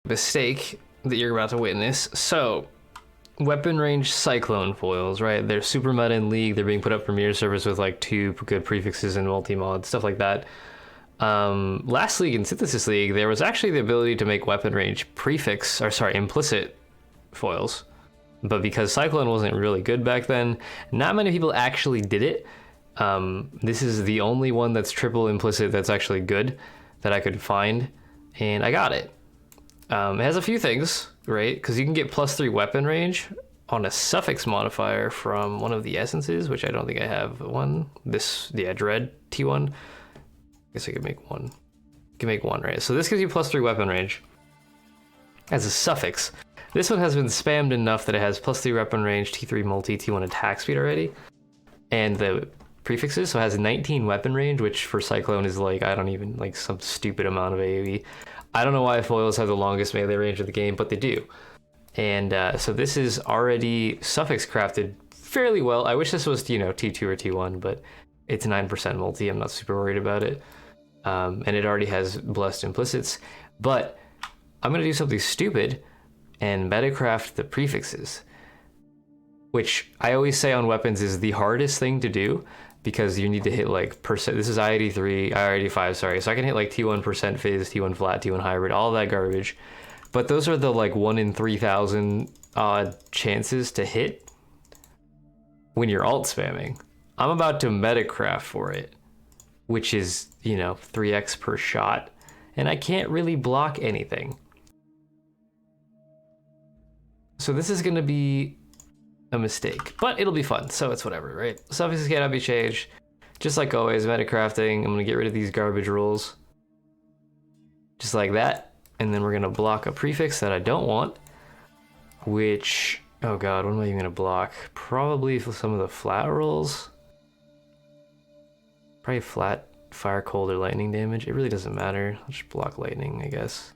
mistake that you're about to witness. So, weapon range cyclone foils, right? They're super meta in League. They're being put up for mirror service with like 2 good prefixes and multi-mod, stuff like that. Last League in Synthesis League, there was actually the ability to make weapon range prefix, or sorry, implicit foils. But because Cyclone wasn't really good back then, not many people actually did it. This is the only one that's triple implicit that's actually good that I could find, and I got it. It has a few things, right? Because you can get +3 weapon range on a suffix modifier from one of the essences, which I don't think I have one. Dread T1. I guess I could make one. I can make one, right? So this gives you +3 weapon range as a suffix. This one has been spammed enough that it has +3 weapon range, T3 multi, T1 attack speed already. And the prefixes, so it has 19 weapon range, which for Cyclone is like, I don't even, like some stupid amount of AoE. I don't know why foils have the longest melee range of the game, but they do. And so this is already suffix crafted fairly well. I wish this was, you know, T2 or T1, but it's 9% multi. I'm not super worried about it. And it already has blessed implicits. But I'm going to do something stupid and metacraft the prefixes, which I always say on weapons is the hardest thing to do, because you need to hit like percent. This is IID3, IID5, sorry. So I can hit like T1% fizz, T1 flat, T1 hybrid, all that garbage. But those are the like 1 in 3,000 odd chances to hit when you're alt spamming. I'm about to metacraft for it, which is, you know, 3x per shot, and I can't really block anything. So this is gonna be a mistake, but it'll be fun, so it's whatever, right? Suffixes cannot be changed. Just like always, metacrafting, I'm gonna get rid of these garbage rules. Just like that. And then we're gonna block a prefix that I don't want, which, oh god, what am I even gonna block? Probably some of the flat rolls. Probably flat fire, cold, or lightning damage. It really doesn't matter. I'll just block lightning, I guess.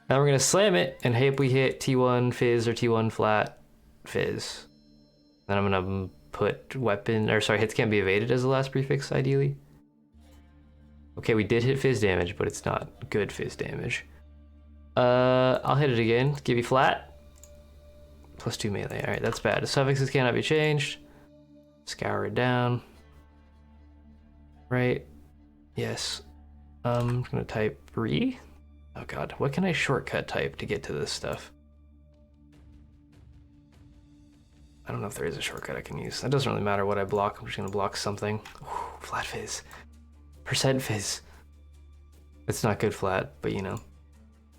Now we're gonna slam it and hope we hit T1 fizz or T1 flat fizz. Then I'm gonna put weapon, or sorry, hits can't be evaded as the last prefix, ideally. Okay, we did hit fizz damage, but it's not good fizz damage. I'll hit it again, give you flat. +2 melee, all right, that's bad. The suffixes cannot be changed. Scour it down. Right, yes. I'm gonna type re. Oh god, what can I shortcut type to get to this stuff? I don't know if there is a shortcut I can use. That doesn't really matter what I block. I'm just gonna block something. Ooh, flat fizz. Percent fizz. It's not good flat, but you know.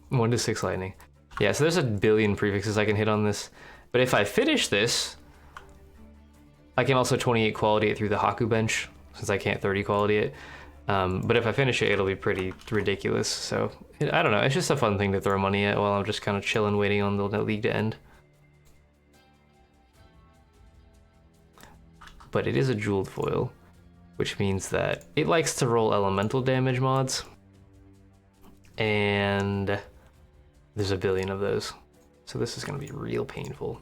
1 to 6 lightning. Yeah, so there's a billion prefixes I can hit on this. But if I finish this, I can also 28 quality it through the Haku bench, since I can't 30 quality it. But if I finish it, it'll be pretty ridiculous. So, I don't know. It's just a fun thing to throw money at while I'm just kind of chilling, waiting on the league to end. But it is a jeweled foil, which means that it likes to roll elemental damage mods. And there's a billion of those. So this is going to be real painful.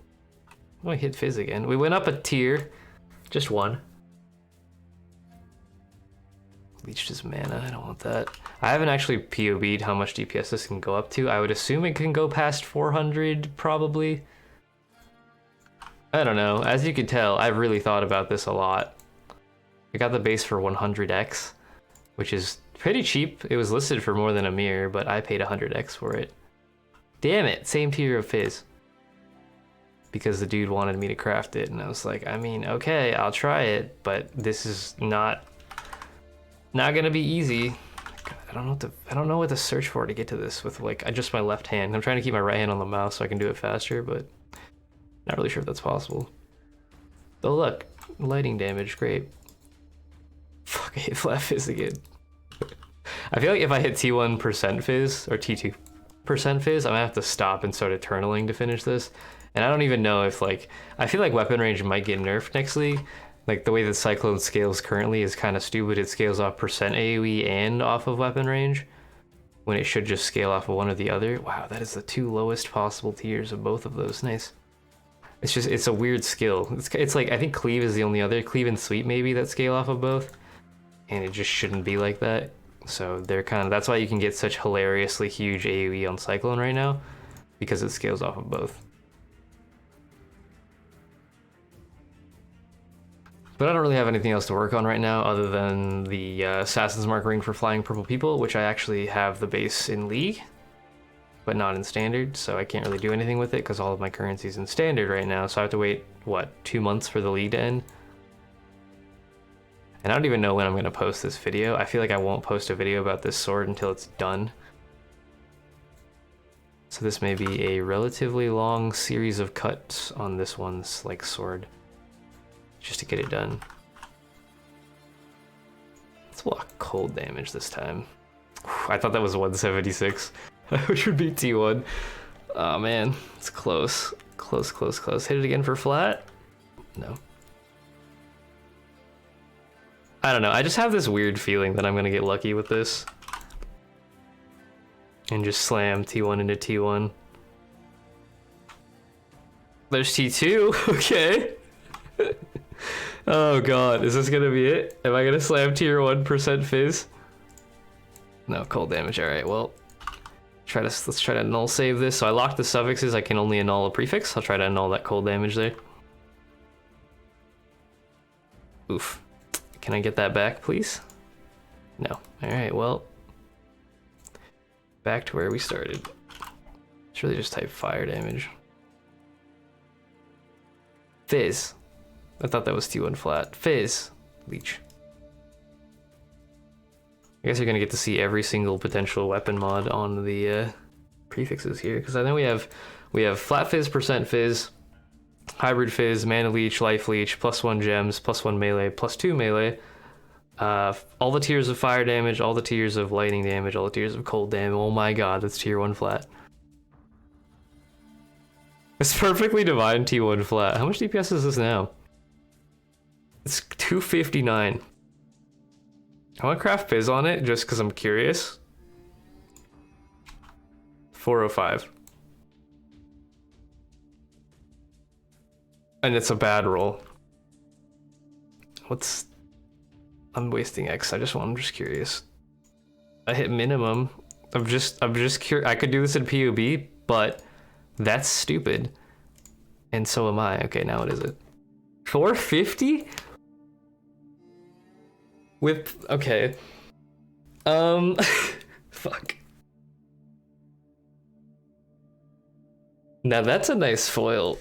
Oh, I hit fizz again. We went up a tier. Just one. Leached his mana, I don't want that. I haven't actually POB'd how much DPS this can go up to. I would assume it can go past 400, probably. I don't know. As you can tell, I've really thought about this a lot. I got the base for 100x, which is pretty cheap. It was listed for more than a mirror, but I paid 100x for it. Damn it, same tier of fizz. Because the dude wanted me to craft it, and I was like, I mean, okay, I'll try it, but this is not gonna be easy. God, I don't know what to search for to get to this with like just my left hand. I'm trying to keep my right hand on the mouse so I can do it faster, but not really sure if that's possible. Oh look, lighting damage, great. Fuck, I hit flat fizz again. I feel like if I hit T1% fizz or T2% fizz, I'm gonna have to stop and start eternaling to finish this. And I don't even know if like, I feel like weapon range might get nerfed next league. Like the way that Cyclone scales currently is kind of stupid. It scales off percent AoE and off of weapon range, when it should just scale off of one or the other. Wow, that is the 2 lowest possible tiers of both of those. Nice. It's just, it's a weird skill. It's like, I think Cleave is the only other, Cleave and Sweep maybe, that scale off of both. And it just shouldn't be like that. So they're that's why you can get such hilariously huge AoE on Cyclone right now, because it scales off of both. But I don't really have anything else to work on right now other than the Assassin's Mark ring for flying purple people, which I actually have the base in League, but not in Standard, so I can't really do anything with it because all of my currency's in Standard right now, so I have to wait, what, 2 months for the League to end? And I don't even know when I'm going to post this video. I feel like I won't post a video about this sword until it's done. So this may be a relatively long series of cuts on this one's sword, just to get it done. Let's block cold damage this time. I thought that was 176, which would be T1. Oh man, it's close. Close, close, close. Hit it again for flat? No. I don't know, I just have this weird feeling that I'm gonna get lucky with this. And just slam T1 into T1. There's T2, okay. Oh god, is this gonna be it? Am I gonna slam tier 1% fizz? No, cold damage, alright, well. Let's try to null save this. So I locked the suffixes, I can only annul a prefix. I'll try to annul that cold damage there. Oof. Can I get that back, please? No. Alright, well. Back to where we started. Let's really just type fire damage. Fizz. I thought that was T1 flat. Fizz. Leech. I guess you're gonna get to see every single potential weapon mod on the prefixes here, because I know we have flat fizz, percent fizz, hybrid fizz, mana leech, life leech, +1 gems, +1 melee, +2 melee. All the tiers of fire damage, all the tiers of lightning damage, all the tiers of cold damage. Oh my god, that's tier 1 flat. It's perfectly divine T1 flat. How much DPS is this now? It's 259. I want to craft fizz on it just because I'm curious. 405. And it's a bad roll. I'm wasting X. I'm just curious. I hit minimum. I'm just curious. I could do this in PUB, but that's stupid. And so am I. Okay, now what is it? 450? With, okay. Fuck. Now that's a nice foil.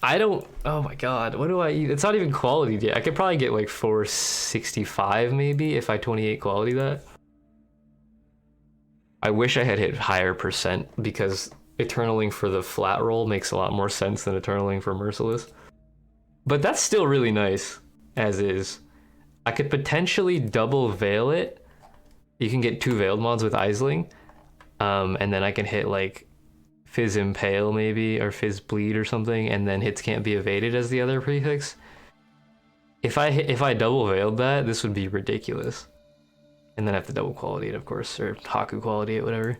Oh my god, what do I eat? It's not even quality yet. I could probably get 465 maybe if I 28 quality that. I wish I had hit higher percent because Eternaling for the flat roll makes a lot more sense than Eternaling for Merciless. But that's still really nice, as is. I could potentially double veil it. You can get 2 veiled mods with Aisling. And then I can hit Fizz Impale maybe, or Fizz Bleed or something, and then hits can't be evaded as the other prefix. If I double veiled that, this would be ridiculous. And then I have to double quality it, of course, or Haku quality it, whatever.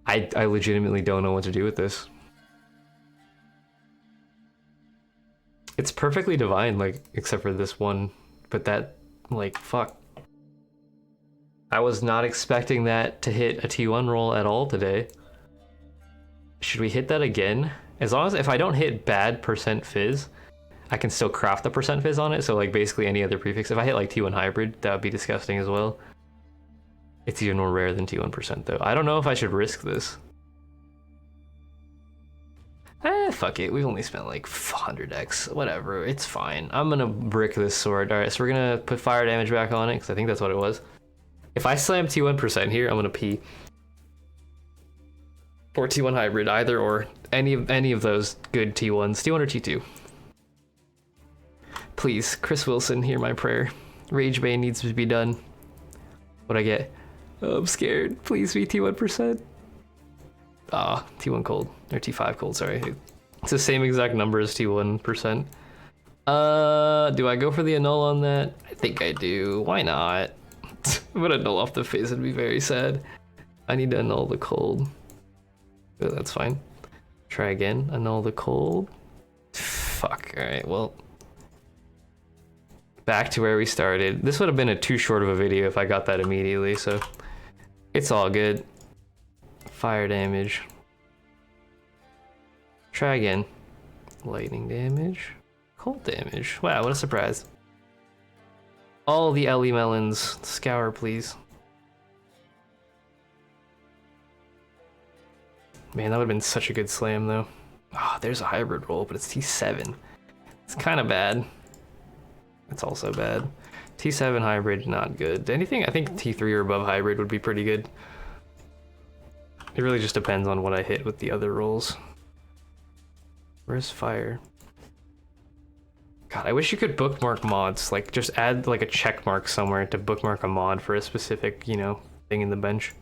I legitimately don't know what to do with this. It's perfectly divine, except for this one, but that, fuck. I was not expecting that to hit a T1 roll at all today. Should we hit that again? As long as, if I don't hit bad percent fizz, I can still craft the percent fizz on it, so basically any other prefix. If I hit T1 hybrid, that would be disgusting as well. It's even more rare than T1% though. I don't know if I should risk this. Fuck it, we've only spent 100x, whatever, it's fine. I'm gonna brick this sword. Alright, so we're gonna put fire damage back on it, because I think that's what it was. If I slam T1% here, I'm gonna pee. Or T1 hybrid, either or. Any of those good T1s. T1 or T2. Please, Chris Wilson, hear my prayer. Rage Bane needs to be done. What'd I get? Oh, I'm scared. Please be T1%. Ah, T1 cold. Or T5 cold, sorry. It's the same exact number as T1%. Do I go for the annul on that? I think I do. Why not? I'm gonna annul off the fizz, it'd be very sad. I need to annul the cold. Oh, that's fine. Try again. Annul the cold. Fuck, alright, well. Back to where we started. This would have been a too short of a video if I got that immediately, so it's all good. Fire damage. Try again. Lightning damage. Cold damage. Wow, what a surprise. All the Ellie melons. Scour, please. Man, that would have been such a good slam, though. Ah, oh, there's a hybrid roll, but it's T7. It's kind of bad. It's also bad. T7 hybrid, not good. Anything, I think T3 or above hybrid would be pretty good. It really just depends on what I hit with the other rolls. Where's fire? God, I wish you could bookmark mods. Like, just add like a check mark somewhere to bookmark a mod for a specific, you know, thing in the bench.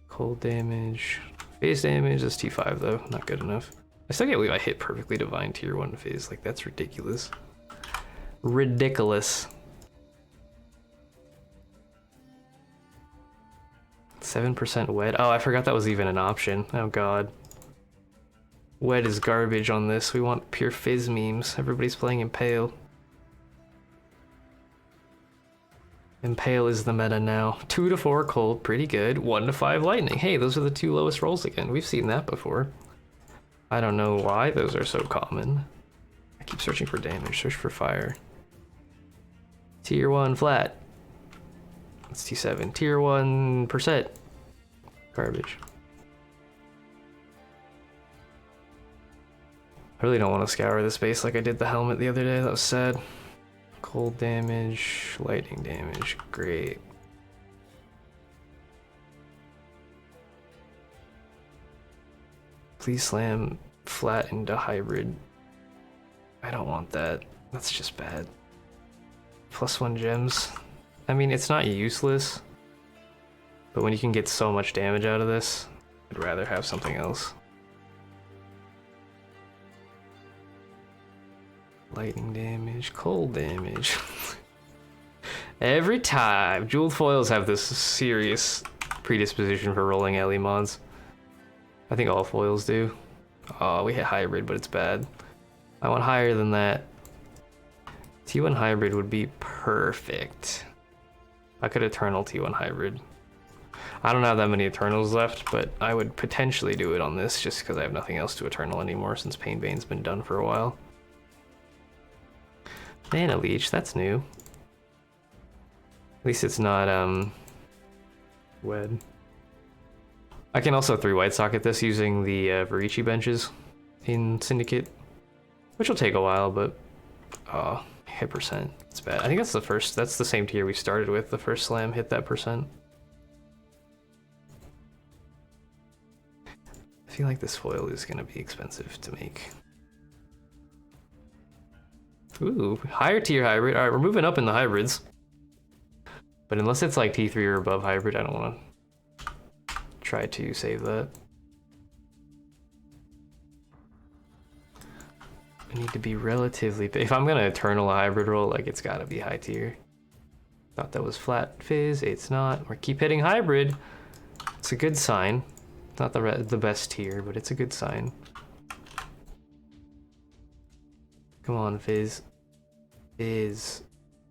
Cold damage. Phase damage is T5 though, not good enough. I still can't believe I hit perfectly divine tier 1 phase. Like, that's ridiculous. Ridiculous. 7% wed. Oh, I forgot that was even an option. Oh god. Wed is garbage on this. We want pure fizz memes. Everybody's playing Impale. Impale is the meta now. 2 to 4 cold, pretty good. 1 to 5 lightning. Hey, those are the 2 lowest rolls again. We've seen that before. I don't know why those are so common. I keep searching for damage. Search for fire. Tier 1 flat. It's T7. Tier 1%. Garbage. I really don't want to scour this base like I did the helmet the other day. That was sad. Cold damage, lightning damage, great. Please slam flat into hybrid. I don't want that. That's just bad. +1 gems. I mean, it's not useless, but when you can get so much damage out of this, I'd rather have something else. Lightning damage, cold damage. Every time. Jeweled foils have this serious predisposition for rolling Ellie mods. I think all foils do. Oh, we hit hybrid, but it's bad. I want higher than that. T1 hybrid would be perfect. I could Eternal T1 hybrid. I don't have that many Eternals left, but I would potentially do it on this just because I have nothing else to Eternal anymore since Pain Bane's been done for a while. Mana Leech, that's new. At least it's not, wed. I can also 3-white socket this using the Varici benches in Syndicate, which will take a while, but hit percent. It's bad. I think that's the first, that's the same tier we started with. The first slam hit that percent. I feel like this foil is going to be expensive to make. Ooh, higher tier hybrid. Alright, we're moving up in the hybrids. But unless it's like T3 or above hybrid, I don't want to try to save that. I need to be relatively... If I'm going to Eternal a hybrid roll, like, it's got to be high tier. Thought that was flat fizz. It's not. We're keep hitting hybrid. It's a good sign. Not the best tier, but it's a good sign. Come on, Fizz. Fizz.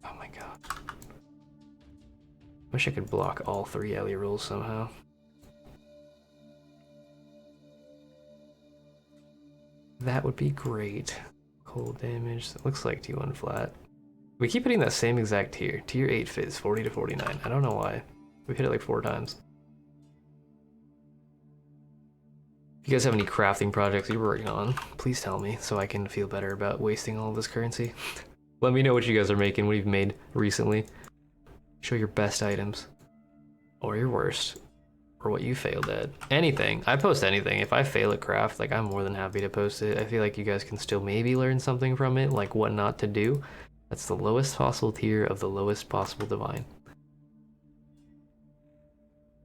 Oh my god. Wish I could block all 3 Ellie rolls somehow. That would be great. Cold damage. That looks like T1 flat. We keep hitting that same exact tier. Tier 8 Fizz, 40 to 49. I don't know why. We've hit it like 4 times. If you guys have any crafting projects you're working on, please tell me so I can feel better about wasting all of this currency. Let me know what you guys are making, what you've made recently. Show your best items. Or your worst. Or what you failed at. Anything. I post anything. If I fail at craft, like, I'm more than happy to post it. I feel like you guys can still maybe learn something from it, like what not to do. That's the lowest possible tier of the lowest possible divine.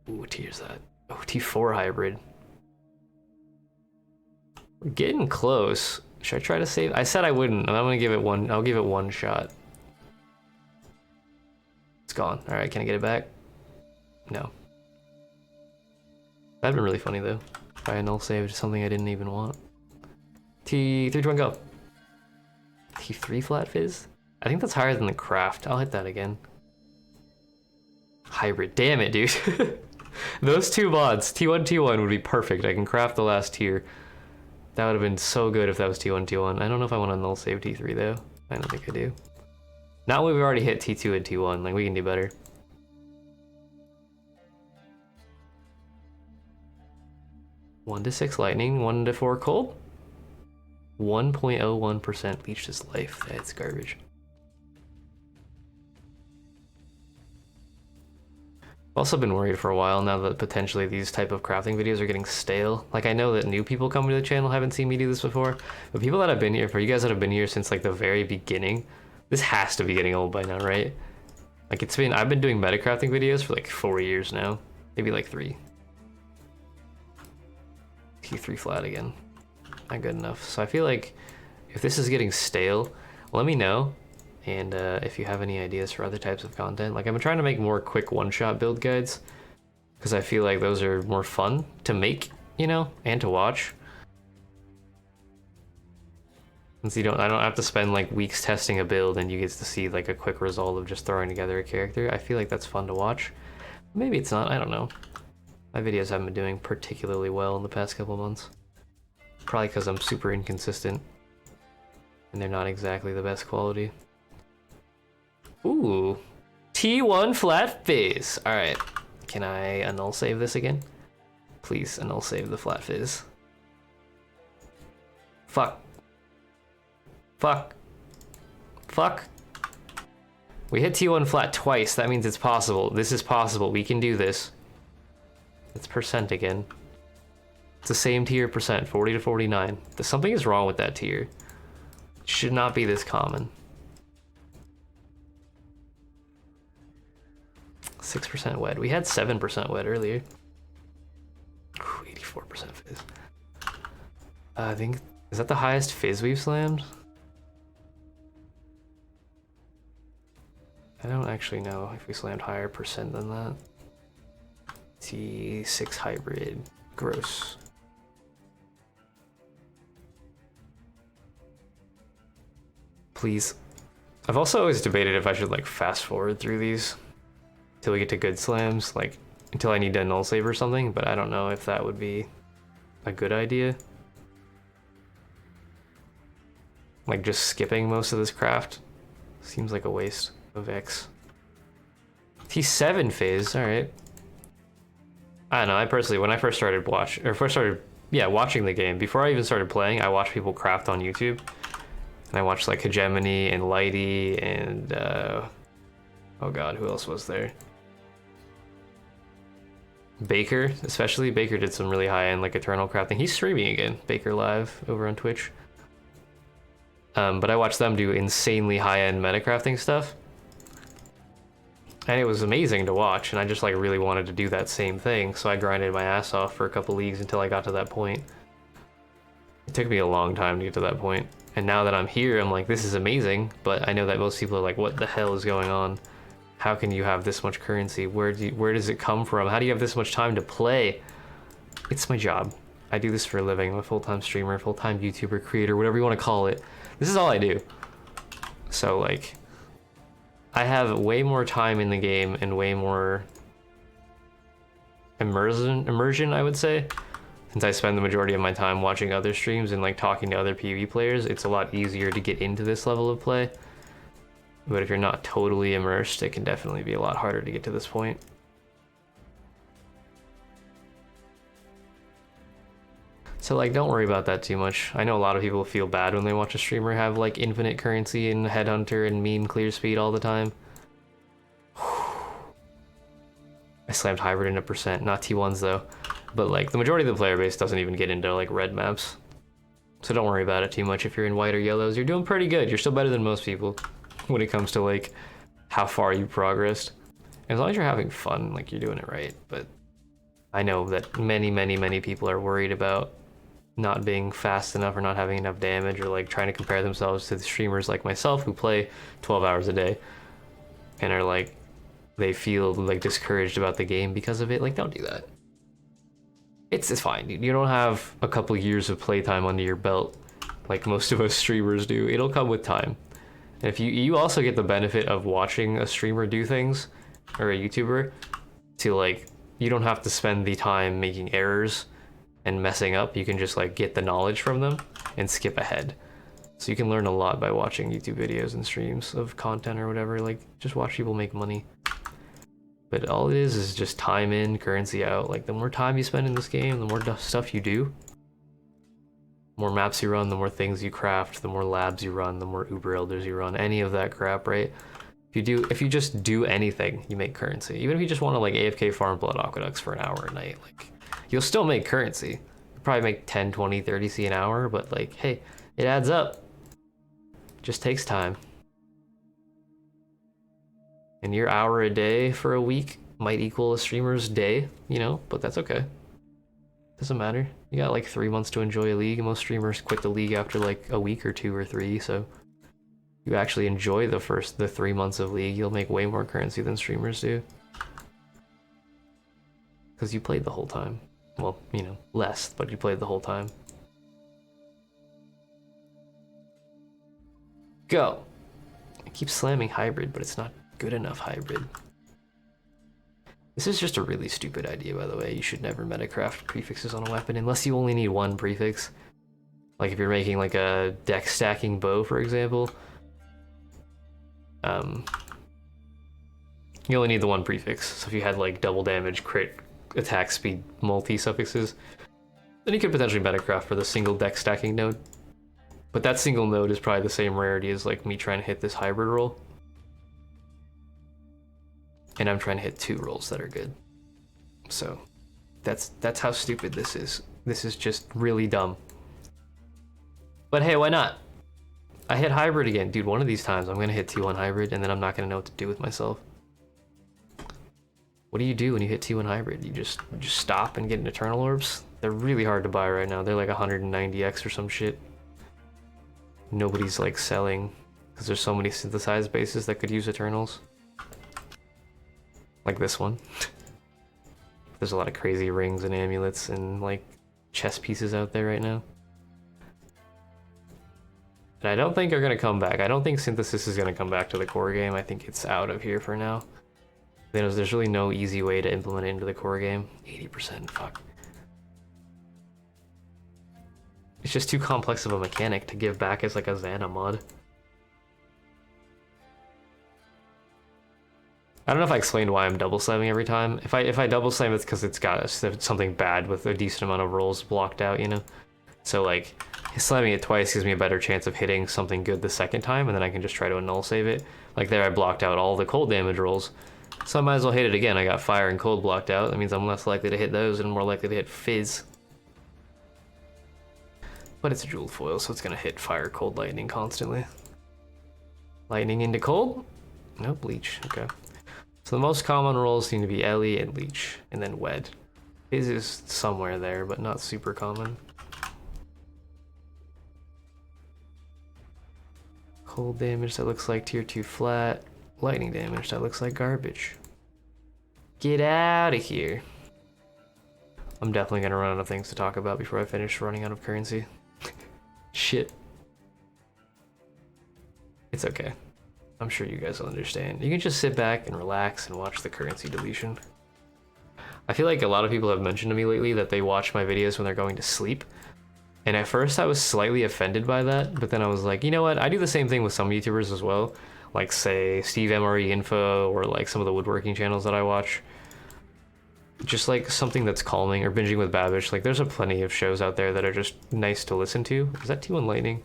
Ooh, what tier is that? Oh, T4 hybrid. We're getting close. Should I try to save? I said I wouldn't, and I'm gonna give it one. I'll give it one shot. It's gone. All right, can I get it back? No. That'd been really funny though. If I null saved something I didn't even want. T321 go. T3 flat fizz. I think that's higher than the craft. I'll hit that again. Hybrid. Damn it, dude. Those two mods, T1, T1 would be perfect. I can craft the last tier. That would have been so good if that was T1, T1. I don't know if I want to null save T3 though. I don't think I do. Now we've already hit T2 and T1. Like, we can do better. One to 6 lightning, 1 to 4 cold. 1.01% leached his life. That's garbage. I've also been worried for a while now that potentially these type of crafting videos are getting stale. Like, I know that new people coming to the channel haven't seen me do this before, but people that have been here, for you guys that have been here since like the very beginning, this has to be getting old by now, right? Like, I've been doing meta crafting videos for like 4 years now, maybe like 3. T3 flat again, not good enough. So I feel like if this is getting stale, let me know. And if you have any ideas for other types of content, like, I've been trying to make more quick one-shot build guides because I feel like those are more fun to make, you know, and to watch. Since I don't have to spend like weeks testing a build and you get to see like a quick result of just throwing together a character. I feel like that's fun to watch. Maybe it's not, I don't know. My videos haven't been doing particularly well in the past couple months. Probably because I'm super inconsistent and they're not exactly the best quality. Ooh, T1 flat fizz. All right, can I annul save this again? Please annul save the flat fizz. Fuck. Fuck. Fuck. We hit T1 flat twice. That means it's possible. This is possible. We can do this. It's percent again. It's the same tier percent, 40 to 49. Something is wrong with that tier. It should not be this common. 6% wed. We had 7% wed earlier. 84% fizz. I think, is that the highest fizz we've slammed? I don't actually know if we slammed higher percent than that. T6 hybrid. Gross. Please. I've also always debated if I should like fast forward through these till we get to good slams, like until I need to null save or something, but I don't know if that would be a good idea. Like, just skipping most of this craft seems like a waste of X. T7 phase, alright. I don't know, I personally, when I first started watching the game, before I even started playing, I watched people craft on YouTube. And I watched like Hegemony and Lighty and, oh god, who else was there? Baker, especially. Baker did some really high-end like Eternal crafting. He's streaming again, Baker Live over on Twitch. But I watched them do insanely high-end meta crafting stuff. And it was amazing to watch, and I just like really wanted to do that same thing, so I grinded my ass off for a couple leagues until I got to that point. It took me a long time to get to that point. And now that I'm here, I'm like, this is amazing, but I know that most people are like, what the hell is going on? How can you have this much currency? Where does it come from? How do you have this much time to play? It's my job. I do this for a living. I'm a full-time streamer, full-time YouTuber, creator, whatever you want to call it. This is all I do. So like, I have way more time in the game and way more immersion, I would say. Since I spend the majority of my time watching other streams and like talking to other PvE players, it's a lot easier to get into this level of play. But if you're not totally immersed, it can definitely be a lot harder to get to this point. So like, don't worry about that too much. I know a lot of people feel bad when they watch a streamer have like infinite currency and headhunter and meme clear speed all the time. I slammed hybrid into percent, not T1s though. But like, the majority of the player base doesn't even get into like red maps. So don't worry about it too much. If you're in white or yellows, you're doing pretty good. You're still better than most people when it comes to like how far you progressed. As long as you're having fun, like you're doing it right. But I know that many people are worried about not being fast enough or not having enough damage, or like trying to compare themselves to the streamers like myself who play 12 hours a day and are like, they feel like discouraged about the game because of it. Like, don't do that. It's fine, dude. You don't have a couple years of playtime under your belt like most of us streamers do. It'll come with time. And if you also get the benefit of watching a streamer do things, or a YouTuber, to like, you don't have to spend the time making errors and messing up. You can just like get the knowledge from them and skip ahead. So you can learn a lot by watching YouTube videos and streams of content or whatever. Like, just watch people make money. But all it is just time in, currency out. Like, the more time you spend in this game, the more stuff you do. The more maps you run, the more things you craft, the more labs you run, the more Uber Elders you run, any of that crap, right? If you just do anything, you make currency. Even if you just want to like AFK farm blood aqueducts for an hour a night, like, you'll still make currency. You'll probably make 10, 20, 30 C an hour, but like, hey, it adds up. Just takes time. And your hour a day for a week might equal a streamer's day, you know, but that's okay. Doesn't matter. You got like 3 months to enjoy a league. Most streamers quit the league after like a week or 2 or 3, so you actually enjoy the 3 months of league, you'll make way more currency than streamers do. Because you played the whole time. Well, you know, less, but you played the whole time. Go! I keep slamming hybrid, but it's not good enough hybrid. This is just a really stupid idea, by the way. You should never metacraft prefixes on a weapon unless you only need one prefix. Like if you're making like a deck stacking bow, for example. You only need the one prefix. So if you had like double damage, crit, attack speed, multi-suffixes, then you could potentially metacraft for the single deck stacking node. But that single node is probably the same rarity as like me trying to hit this hybrid roll. And I'm trying to hit 2 rolls that are good. So that's how stupid this is. This is just really dumb. But hey, why not? I hit hybrid again. Dude, one of these times I'm gonna hit T1 hybrid and then I'm not gonna know what to do with myself. What do you do when you hit T1 hybrid? You just stop and get an Eternal Orbs? They're really hard to buy right now. They're like 190x or some shit. Nobody's like selling because there's so many synthesized bases that could use Eternals. Like this one. There's a lot of crazy rings and amulets and like chess pieces out there right now. And I don't think are gonna come back. I don't think synthesis is gonna come back to the core game. I think it's out of here for now. There's really no easy way to implement it into the core game. 80%, fuck. It's just too complex of a mechanic to give back as like a Xana mod. I don't know if I explained why I'm double slamming every time. If I double slam, it's because it's got something bad with a decent amount of rolls blocked out, you know? So like, slamming it twice gives me a better chance of hitting something good the second time, and then I can just try to null save it. Like there I blocked out all the cold damage rolls, so I might as well hit it again. I got fire and cold blocked out. That means I'm less likely to hit those and more likely to hit fizz. But it's a jeweled foil, so it's gonna hit fire, cold, lightning constantly. Lightning into cold? No, bleach, okay. So the most common rolls seem to be Ellie and Leech, and then Wed. Fizz is somewhere there, but not super common. Cold damage that looks like tier 2 flat. Lightning damage that looks like garbage. Get out of here. I'm definitely gonna run out of things to talk about before I finish running out of currency. Shit. It's okay. I'm sure you guys will understand. You can just sit back and relax and watch the currency deletion. I feel like a lot of people have mentioned to me lately that they watch my videos when they're going to sleep. And at first I was slightly offended by that, but then I was like, you know what? I do the same thing with some YouTubers as well. Like say Steve MRE Info or like some of the woodworking channels that I watch. Just like something that's calming, or binging with Babish. Like there's a plenty of shows out there that are just nice to listen to. Is that T1 Lightning?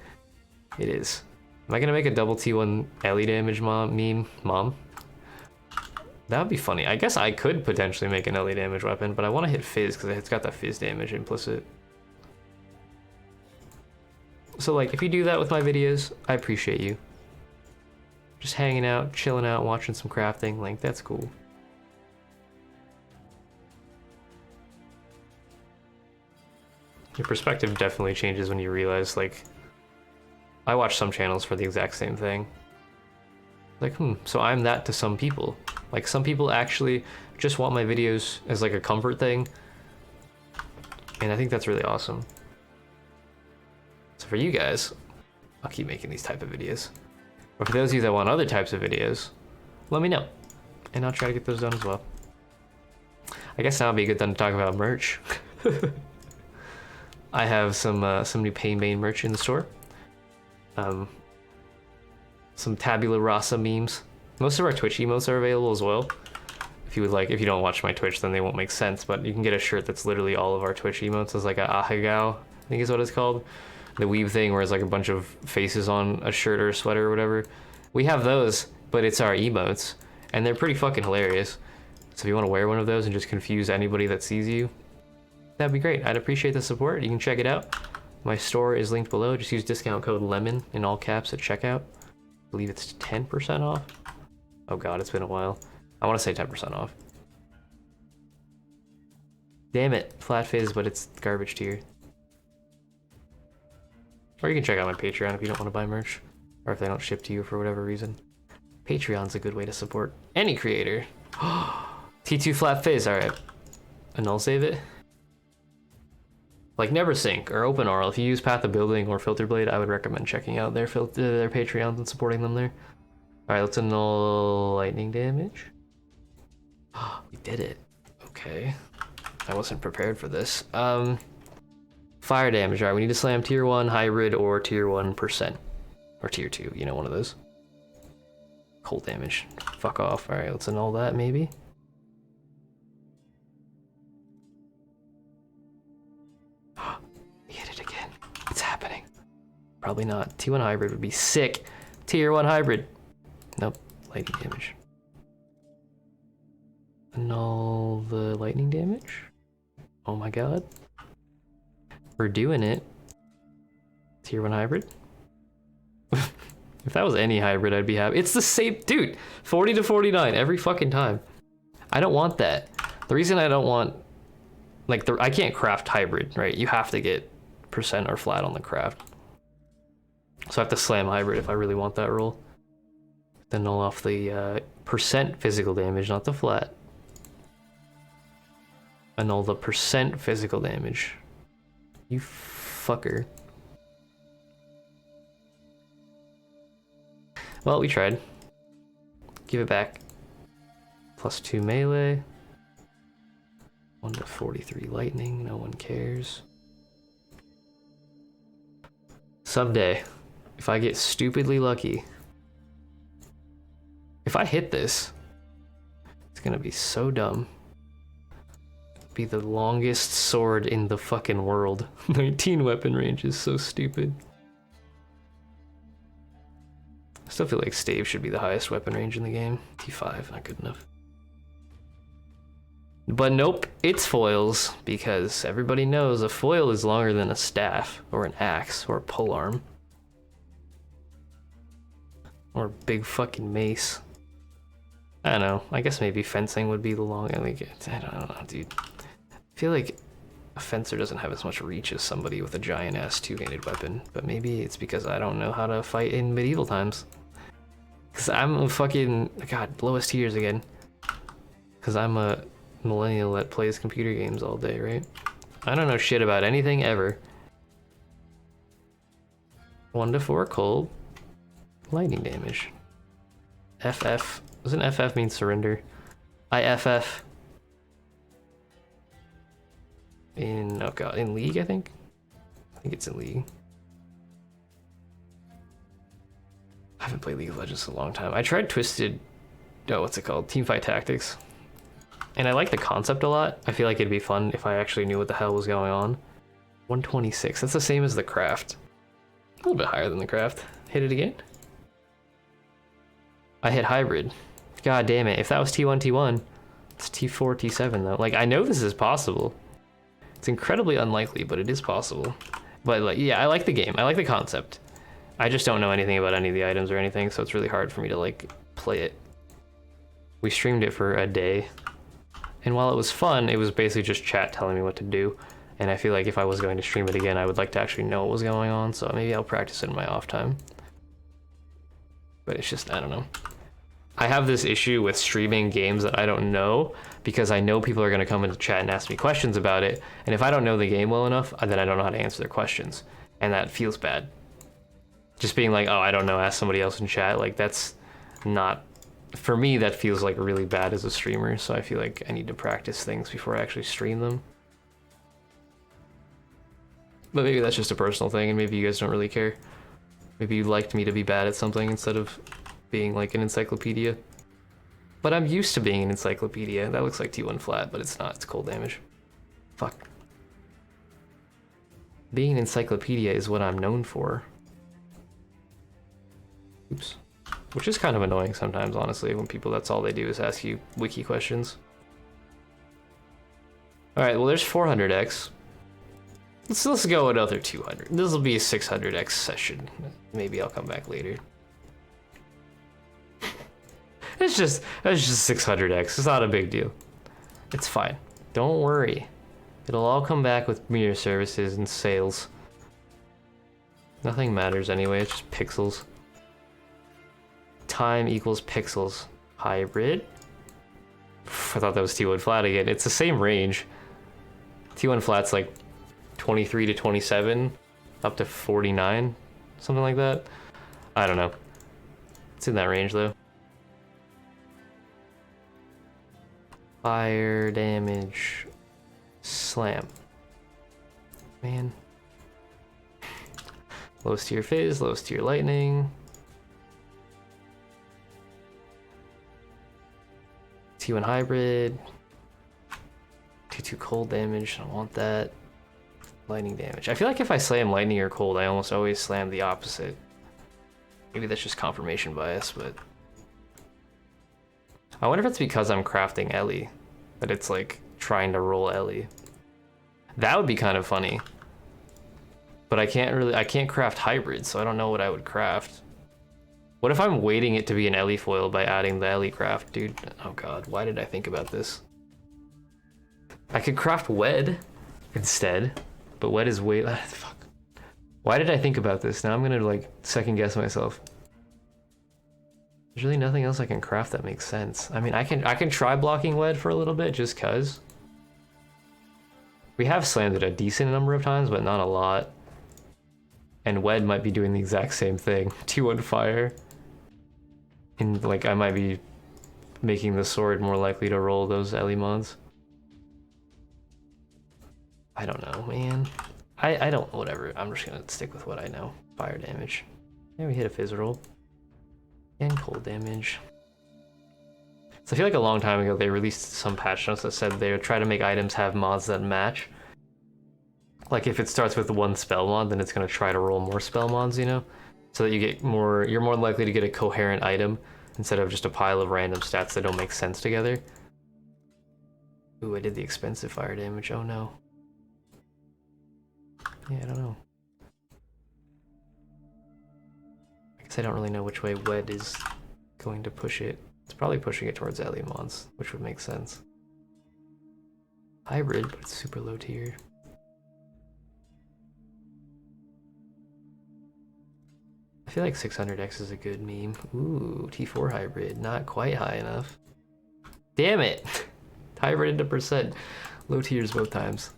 It is. Am I gonna make a double T1 Ellie damage meme? Mom? That would be funny. I guess I could potentially make an Ellie damage weapon, but I want to hit Fizz because it's got that Fizz damage implicit. So like, if you do that with my videos, I appreciate you. Just hanging out, chilling out, watching some crafting, like that's cool. Your perspective definitely changes when you realize, like, I watch some channels for the exact same thing. Like, so I'm that to some people. Like, some people actually just want my videos as like a comfort thing. And I think that's really awesome. So for you guys, I'll keep making these type of videos. Or for those of you that want other types of videos, let me know, and I'll try to get those done as well. I guess now would be a good time to talk about merch. I have some new BANE merch in the store. Some tabula rasa memes. Most of our Twitch emotes are available as well. If you would like, if you don't watch my Twitch, then they won't make sense, but you can get a shirt that's literally all of our Twitch emotes. It's like a ahegao, I think is what it's called. The weave thing where it's like a bunch of faces on a shirt or a sweater or whatever. We have those, but it's our emotes, and they're pretty fucking hilarious. So if you want to wear one of those and just confuse anybody that sees you, that'd be great. I'd appreciate the support. You can check it out. My store is linked below. Just use discount code LEMON in all caps at checkout. I believe it's 10% off. Oh god, it's been a while. I want to say 10% off. Damn it, flat fizz, but it's garbage tier. Or you can check out my Patreon if you don't want to buy merch, or if they don't ship to you for whatever reason. Patreon's a good way to support any creator. T2 flat fizz, alright. And I'll save it. Like Never Sync or OpenRL, if you use Path of Building or Filter Blade, I would recommend checking out their Patreons and supporting them there. Alright, let's annul lightning damage. We did it. Okay. I wasn't prepared for this. Fire damage. Alright, we need to slam tier 1, hybrid, or tier 1%. Or tier 2, you know, one of those. Cold damage. Fuck off. Alright, let's annul that maybe. We hit it again. It's happening. Probably not. T1 hybrid would be sick. Tier 1 hybrid. Nope. Lightning damage. Annul the lightning damage. Oh my god. We're doing it. Tier 1 hybrid. If that was any hybrid, I'd be happy. It's the same, dude. 40 to 49 every fucking time. I don't want that. The reason I don't want, like, I can't craft hybrid, right? You have to get percent or flat on the craft. So I have to slam hybrid if I really want that roll. Then null off the percent physical damage, not the flat. Annul the percent physical damage. You fucker. Well, we tried. Give it back. +2 melee. 1 to 43 lightning, no one cares. Someday, if I get stupidly lucky, if I hit this, it's gonna be so dumb. Be the longest sword in the fucking world. 19 weapon range is so stupid. I still feel like stave should be the highest weapon range in the game. T5, not good enough. But nope, it's foils, because everybody knows a foil is longer than a staff, or an axe, or a polearm. Or a big fucking mace. I don't know, I guess maybe fencing would be the long, I don't know, dude. I feel like a fencer doesn't have as much reach as somebody with a giant ass two-handed weapon, but maybe it's because I don't know how to fight in medieval times. Cause I'm a fucking, god, lowest tiers again. Cause I'm a millennial that plays computer games all day, right? I don't know shit about anything ever. 1 to 4 cold. Lightning damage. FF. Doesn't FF mean surrender? IFF. In, oh god, in League, I think it's in League. I haven't played League of Legends in a long time. I tried Twisted, oh, what's it called? Teamfight Tactics. And I like the concept a lot. I feel like it'd be fun if I actually knew what the hell was going on. 126, that's the same as the craft. A little bit higher than the craft. Hit it again. I hit hybrid. God damn it, if that was T1, T1, it's T4, T7 though. Like, I know this is possible. It's incredibly unlikely, but it is possible. But like, yeah, I like the game. I like the concept. I just don't know anything about any of the items or anything, so it's really hard for me to like play it. We streamed it for a day, and while it was fun, it was basically just chat telling me what to do. And I feel like if I was going to stream it again, I would like to actually know what was going on, so maybe I'll practice it in my off time. But it's just, I don't know. I have this issue with streaming games that I don't know, because I know people are going to come into chat and ask me questions about it, and if I don't know the game well enough, then I don't know how to answer their questions, and that feels bad. Just being like, oh, I don't know, ask somebody else in chat. Like, that's not, for me, that feels like really bad as a streamer. So I feel like I need to practice things before I actually stream them. But maybe that's just a personal thing, and maybe you guys don't really care. Maybe you liked me to be bad at something instead of being like an encyclopedia. But I'm used to being an encyclopedia. That looks like T1 flat, but it's not. It's cold damage. Fuck. Being an encyclopedia is what I'm known for. Oops. Which is kind of annoying sometimes, honestly, when people, that's all they do is ask you wiki questions. Alright, well there's 400x. Let's go another 200. This will be a 600x session. Maybe I'll come back later. It's just 600x. It's not a big deal. It's fine. Don't worry. It'll all come back with mirror services and sales. Nothing matters anyway. It's just pixels. Time equals pixels. Hybrid. I thought that was T1 flat again. It's the same range. T1 flat's like 23 to 27, up to 49, something like that. I don't know. It's in that range though. Fire damage. Slam. Man. Lowest tier fizz, lowest tier lightning. T1 hybrid. 2/2 cold damage, I don't want that. Lightning damage. I feel like if I slam lightning or cold, I almost always slam the opposite. Maybe that's just confirmation bias, but... I wonder if it's because I'm crafting Ellie, that it's like trying to roll Ellie. That would be kind of funny. But I can't craft hybrid, so I don't know what I would craft. What if I'm waiting it to be an Ellie foil by adding the Ellie craft, dude? Oh god, why did I think about this? I could craft Wed instead, but Wed is way... fuck. Why did I think about this? Now I'm gonna like second guess myself. There's really nothing else I can craft that makes sense. I mean, I can try blocking Wed for a little bit just cuz. We have slammed it a decent number of times, but not a lot. And Wed might be doing the exact same thing. 2/1 fire. And like I might be making the sword more likely to roll those Ellie mods. I don't know, man. I don't, whatever. I'm just gonna stick with what I know. Fire damage. Yeah, we hit a fizz roll. And cold damage. So I feel like a long time ago they released some patch notes that said they would try to make items have mods that match. Like if it starts with one spell mod, then it's gonna try to roll more spell mods, you know? So that you get more, you're more likely to get a coherent item instead of just a pile of random stats that don't make sense together. Ooh, I did the expensive fire damage, oh no. Yeah, I don't know. I guess I don't really know which way Wed is going to push it. It's probably pushing it towards Ellie mods, which would make sense. Hybrid, but it's super low tier. I feel like 600x is a good meme. Ooh, T4 hybrid, not quite high enough. Damn it! Hybrid into percent. Low tiers both times.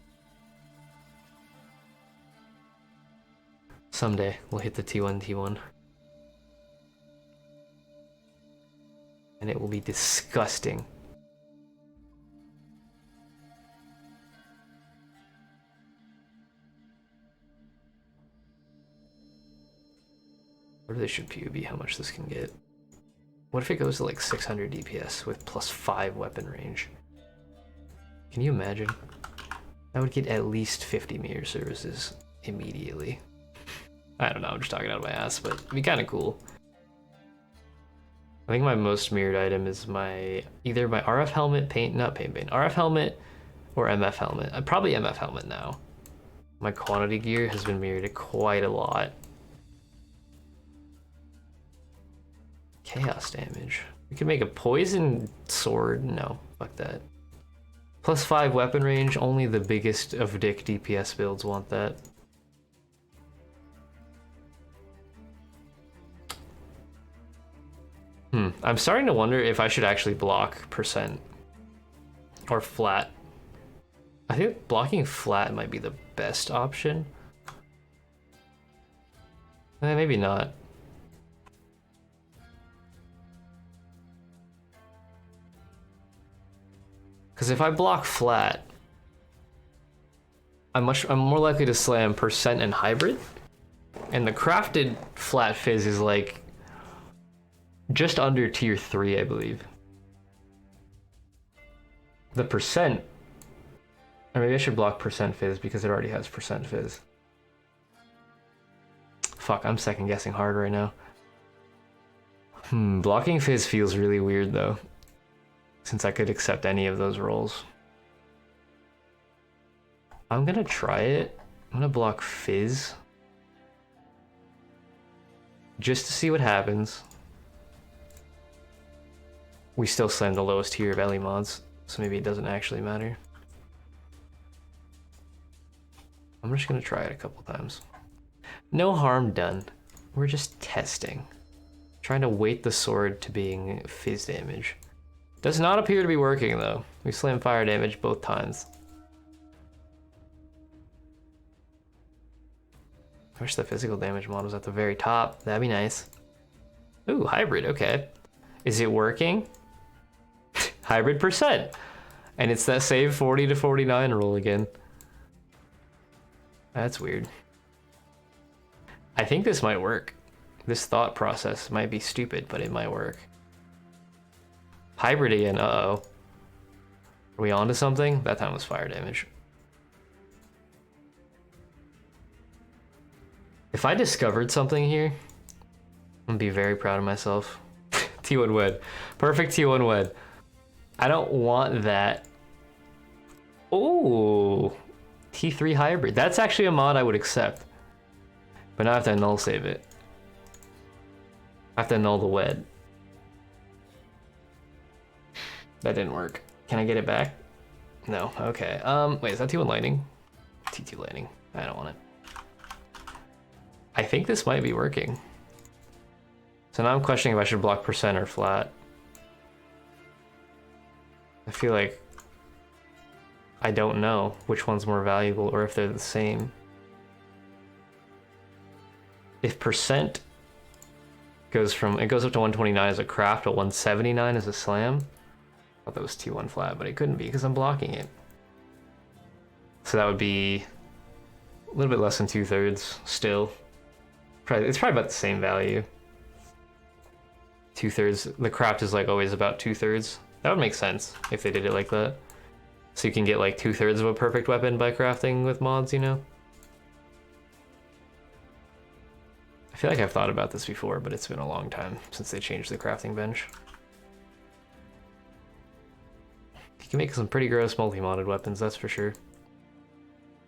Someday, we'll hit the T1. And it will be disgusting. What really should PU be how much this can get? What if it goes to like 600 DPS with plus 5 weapon range? Can you imagine? I would get at least 50 mirror services immediately. I don't know, I'm just talking out of my ass, but it'd be kind of cool. I think my most mirrored item is either my RF helmet, not paint bane, RF helmet or MF helmet. Probably MF helmet now. My quantity gear has been mirrored quite a lot. Chaos damage. We could make a poison sword. No, fuck that. Plus 5 weapon range, only the biggest of dick DPS builds want that. I'm starting to wonder if I should actually block percent or flat. I think blocking flat might be the best option. Maybe not. Because if I block flat, I'm more likely to slam percent and hybrid. And the crafted flat fizz is like just under tier 3, I believe. The percent, or maybe I should block percent fizz because it already has percent fizz. Fuck, I'm second guessing hard right now. Blocking fizz feels really weird though, since I could accept any of those rolls. I'm gonna try it. I'm gonna block fizz. Just to see what happens. We still slam the lowest tier of Ellie mods, so maybe it doesn't actually matter. I'm just gonna try it a couple times. No harm done. We're just testing. Trying to weight the sword to being fizz damage. Does not appear to be working though. We slam fire damage both times. I wish the physical damage mod was at the very top. That'd be nice. Ooh, hybrid, okay. Is it working? Hybrid percent. And it's that save 40 to 49 rule again. That's weird. I think this might work. This thought process might be stupid, but it might work. Hybrid again, uh-oh. Are we onto something? That time was fire damage. If I discovered something here, I'm gonna be very proud of myself. T1 wed. Perfect T1 wed. I don't want that. Ooh, T3 hybrid. That's actually a mod I would accept. But now I have to null save it. I have to null the wed. That didn't work. Can I get it back? No, okay. Wait, is that T1 lightning? T2 lightning. I don't want it. I think this might be working. So now I'm questioning if I should block percent or flat. I feel like I don't know which one's more valuable or if they're the same. If percent goes up to 129 as a craft, but 179 as a slam. I thought that was T1 flat, but it couldn't be because I'm blocking it. So that would be a little bit less than 2/3 still. It's probably about the same value. 2/3. The craft is like always about 2/3. That would make sense if they did it like that. So you can get like 2/3 of a perfect weapon by crafting with mods, you know? I feel like I've thought about this before, but it's been a long time since they changed the crafting bench. You can make some pretty gross multi-modded weapons, that's for sure.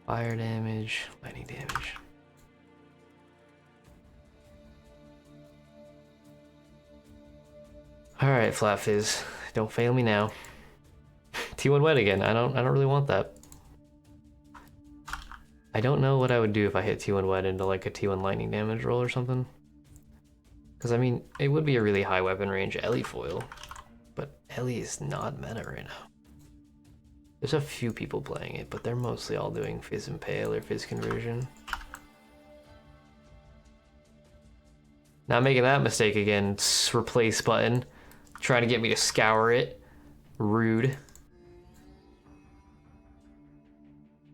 Fire damage, lightning damage. All right, Flat Fizz, don't fail me now. T1 wet again. I don't really want that. I don't know what I would do if I hit T1 wet into like a T1 lightning damage roll or something. Because I mean, it would be a really high weapon range Ellie foil, but Ellie is not meta right now. There's a few people playing it, but they're mostly all doing Fizz Impale or Fizz Conversion. Not making that mistake again. Replace button. Trying to get me to scour it. Rude.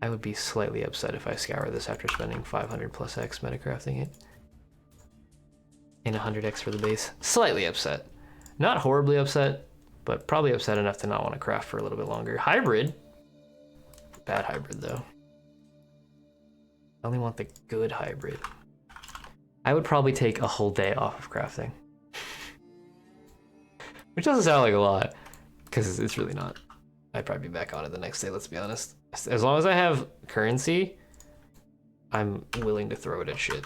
I would be slightly upset if I scour this after spending 500 plus X metacrafting it. And 100X for the base. Slightly upset. Not horribly upset, but probably upset enough to not want to craft for a little bit longer. Hybrid. Bad hybrid though. I only want the good hybrid. I would probably take a whole day off of crafting. Which doesn't sound like a lot, because it's really not. I'd probably be back on it the next day, let's be honest. As long as I have currency, I'm willing to throw it at shit.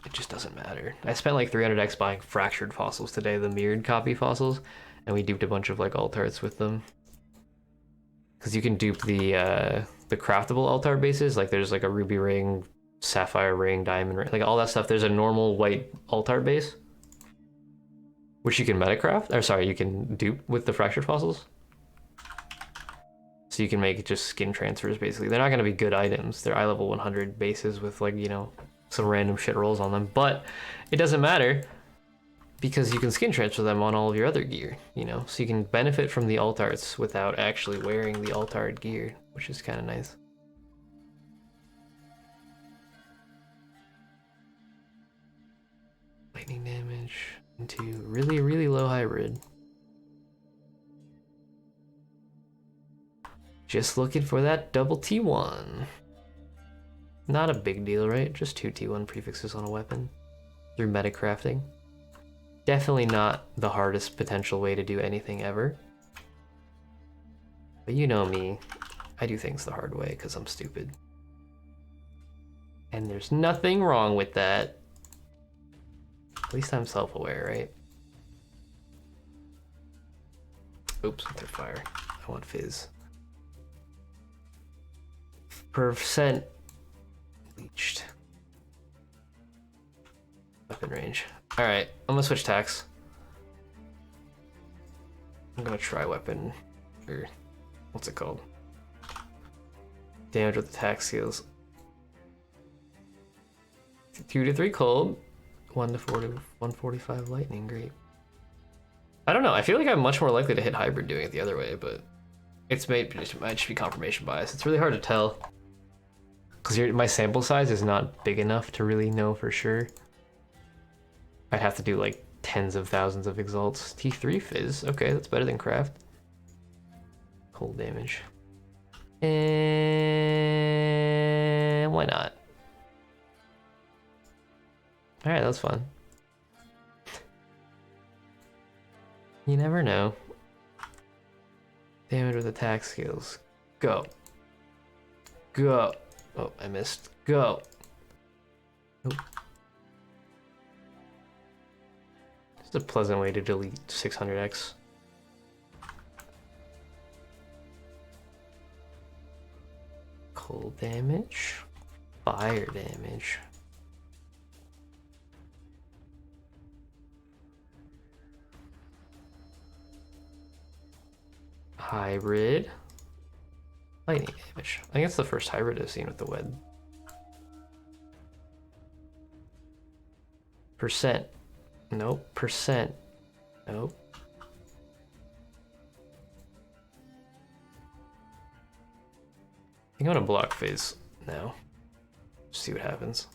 It just doesn't matter. I spent like 300X buying fractured fossils today, the mirrored copy fossils, and we duped a bunch of like alt arts with them. Because you can dupe the craftable alt art bases, like there's like a ruby ring, sapphire ring, diamond ring, like all that stuff. There's a normal white alt art base, which you can metacraft, or sorry, you can dupe with the fractured fossils. So you can make just skin transfers basically. They're not going to be good items. They're eye level 100 bases with like, you know, some random shit rolls on them, but it doesn't matter because you can skin transfer them on all of your other gear, you know, so you can benefit from the alt arts without actually wearing the alt art gear, which is kind of nice. Lightning damage into really, really low hybrid. Just looking for that double T1. Not a big deal, right? Just 2 T1 prefixes on a weapon through meta crafting. Definitely not the hardest potential way to do anything ever. But you know me, I do things the hard way because I'm stupid. And there's nothing wrong with that. At least I'm self-aware, right? Oops, they're fire. I want fizz. Percent leached. Weapon range. Alright, I'm gonna switch tax. I'm gonna try weapon, or what's it called? Damage with attack skills. 2 to 3 cold, 1 to 4 to 145 lightning, great. I don't know, I feel like I'm much more likely to hit hybrid doing it the other way, but it might just be confirmation bias. It's really hard to tell. Because my sample size is not big enough to really know for sure. I'd have to do like tens of thousands of exalts. T3 fizz, okay, that's better than craft. Cold damage. And why not? Alright, that's fun. You never know. Damage with attack skills. Go. Go. Oh, I missed. Go. Nope. It's a pleasant way to delete 600x. Cold damage. Fire damage. Hybrid. Lightning damage. I think it's the first hybrid I've seen with the wed. Percent. Nope. Percent. Nope. I think I'm gonna block phase now. See what happens.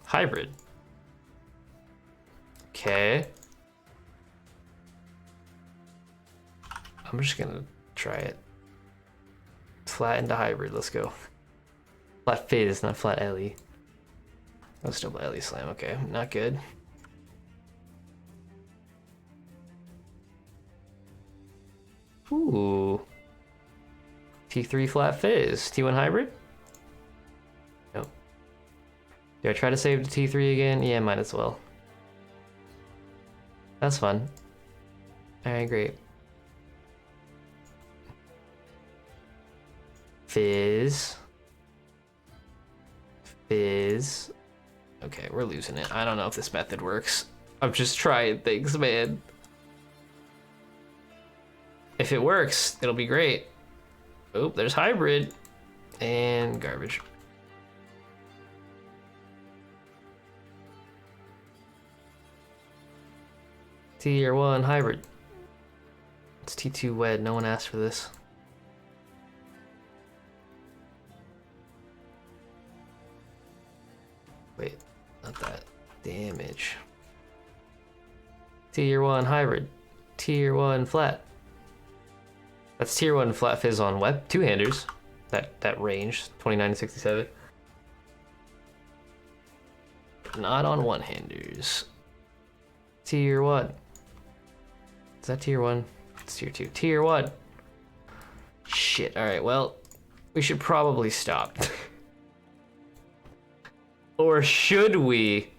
Hybrid. Okay. I'm just gonna try it. Flat into hybrid, let's go. Flat phase, not flat LE. Oh, still LE slam, okay, not good. Ooh. T3 flat fizz, T1 hybrid? Nope. Do I try to save the T3 again? Yeah, might as well. That's fun. Alright, great. Fizz. Fizz. Okay, we're losing it. I don't know if this method works. I'm just trying things, man. If it works, it'll be great. Oop, there's hybrid. And garbage. Tier 1 hybrid. It's T2 wed, no one asked for this. Wait, not that. Damage. Tier 1 hybrid. Tier 1 flat. That's tier 1 flat fizz on web. Two-handers. That range, 29 to 67. Not on one-handers. Tier 1. Is that tier 1? It's tier 2. Tier 1. Shit, alright, well, we should probably stop. Or should we?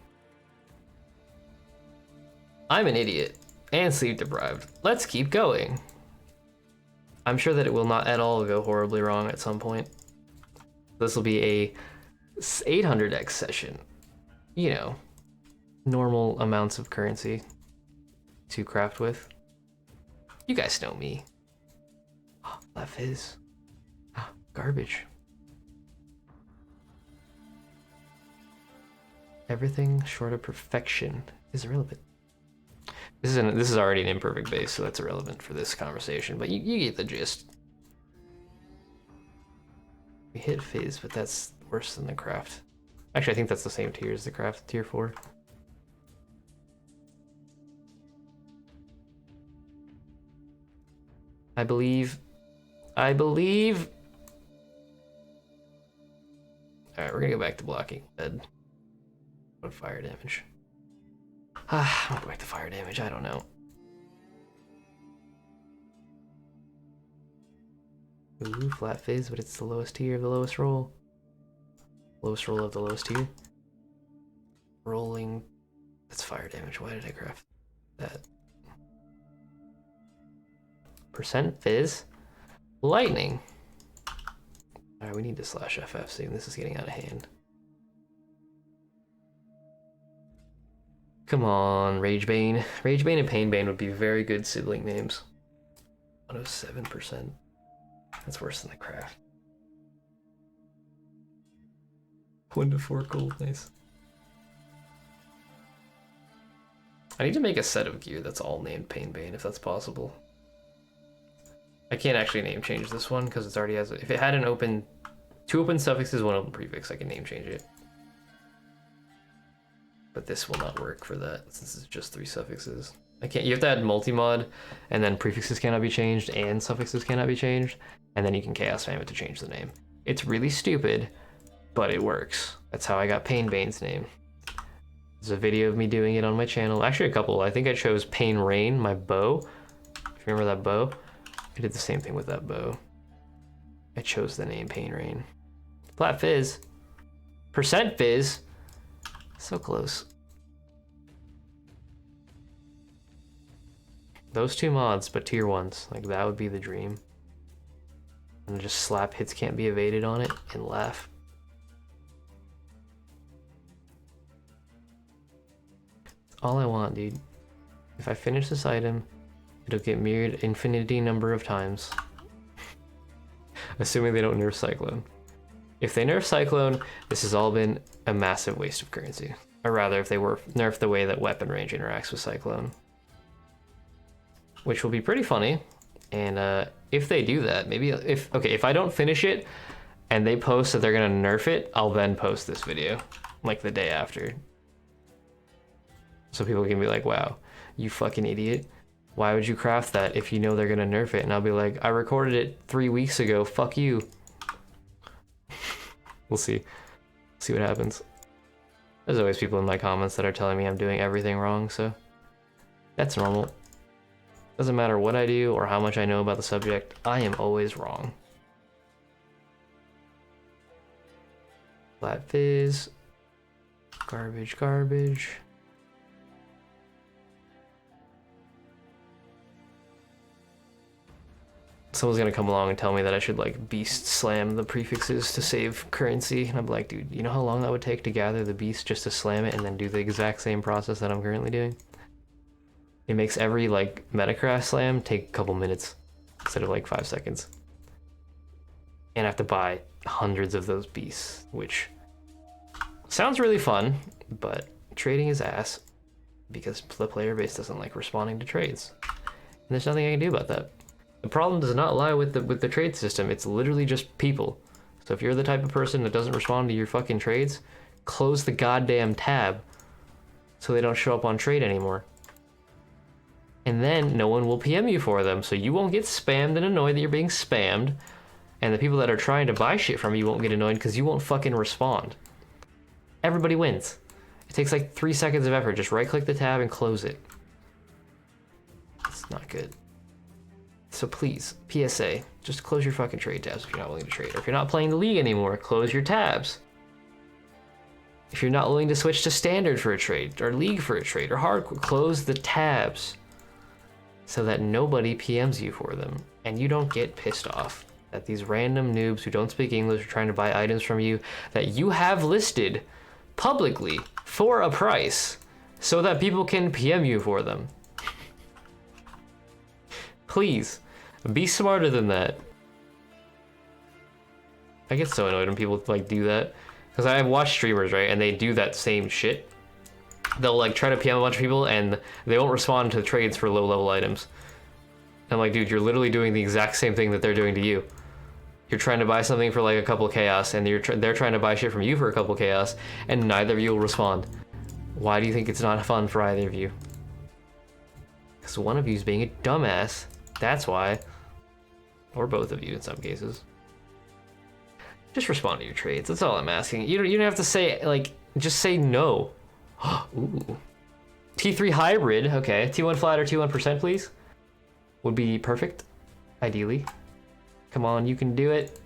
I'm an idiot and sleep deprived. Let's keep going. I'm sure that it will not at all go horribly wrong at some point. This will be a 800x session. You know, normal amounts of currency to craft with. You guys know me. Oh, that fizz. Oh, garbage. Everything short of perfection is irrelevant. This is already an imperfect base, so that's irrelevant for this conversation, but you get the gist. We hit Fizz, but that's worse than the craft. Actually, I think that's the same tier as the craft, tier 4. I believe. Alright, we're gonna go back to blocking. Dead. What fire damage? I'm gonna go back to fire damage, I don't know. Ooh, flat Fizz, but it's the lowest tier of the lowest roll. Lowest roll of the lowest tier. Rolling. That's fire damage. Why did I craft that? Percent Fizz. Lightning. Alright, we need to slash FF soon. This is getting out of hand. Come on, Rage Bane. Rage Bane and Pain Bane would be very good sibling names. 107%. That's worse than the craft. 1 to 4 gold, nice. I need to make a set of gear that's all named Pain Bane, if that's possible. I can't actually name change this one because it's already has. If it had an open, 2 open suffixes, 1 open prefix, I can name change it. But this will not work for that since it's just 3 suffixes. I can't. You have to add multi-mod, and then prefixes cannot be changed, and suffixes cannot be changed, and then you can chaos spam it to change the name. It's really stupid, but it works. That's how I got Pain Bane's name. There's a video of me doing it on my channel. Actually, a couple. I think I chose Pain Rain, my bow. If you remember that bow, I did the same thing with that bow. I chose the name Pain Rain. Flat Fizz. Percent Fizz. So close. Those 2 mods, but tier 1s. Like, that would be the dream. And just slap hits can't be evaded on it and laugh. That's all I want, dude. If I finish this item, it'll get mirrored infinity number of times. Assuming they don't nerf Cyclone. If they nerf Cyclone, this has all been a massive waste of currency. Or rather, if they were nerf the way that weapon range interacts with Cyclone. Which will be pretty funny. And if they do that, maybe if I don't finish it and they post that they're gonna nerf it, I'll then post this video like the day after. So people can be like, wow, you fucking idiot. Why would you craft that if you know they're gonna nerf it? And I'll be like, I recorded it 3 weeks ago, fuck you. We'll see. See what happens. There's always people in my comments that are telling me I'm doing everything wrong, so that's normal. Doesn't matter what I do or how much I know about the subject, I am always wrong. Flat Fizz. Garbage, garbage. Someone's gonna come along and tell me that I should like beast slam the prefixes to save currency, and I'm like, dude, you know how long that would take to gather the beast just to slam it and then do the exact same process that I'm currently doing? It makes every like Metacraft slam take a couple minutes instead of like 5 seconds. And I have to buy hundreds of those beasts, which sounds really fun, but trading is ass because the player base doesn't like responding to trades. And there's nothing I can do about that. The problem does not lie with the trade system, it's literally just people. So if you're the type of person that doesn't respond to your fucking trades, close the goddamn tab so they don't show up on trade anymore. And then no one will PM you for them, so you won't get spammed and annoyed that you're being spammed, and the people that are trying to buy shit from you won't get annoyed because you won't fucking respond. Everybody wins. It takes like 3 seconds of effort, just right click the tab and close it. It's not good. So please, PSA, just close your fucking trade tabs if you're not willing to trade. Or if you're not playing the league anymore, close your tabs. If you're not willing to switch to standard for a trade, or league for a trade, or hardcore, close the tabs so that nobody PMs you for them. And you don't get pissed off that these random noobs who don't speak English are trying to buy items from you that you have listed publicly for a price so that people can PM you for them. Please, be smarter than that. I get so annoyed when people like do that. Because I have watched streamers, right, and they do that same shit. They'll like try to PM a bunch of people and they won't respond to trades for low level items. I'm like, dude, you're literally doing the exact same thing that they're doing to you. You're trying to buy something for like a couple chaos, and they're trying to buy shit from you for a couple chaos, and neither of you will respond. Why do you think it's not fun for either of you? Because one of you is being a dumbass. That's why. Or both of you in some cases. Just respond to your trades. That's all I'm asking. You don't have to say, like, just say no. Ooh. T3 hybrid. Okay. T1 flat or T1%, please. Would be perfect. Ideally. Come on, you can do it.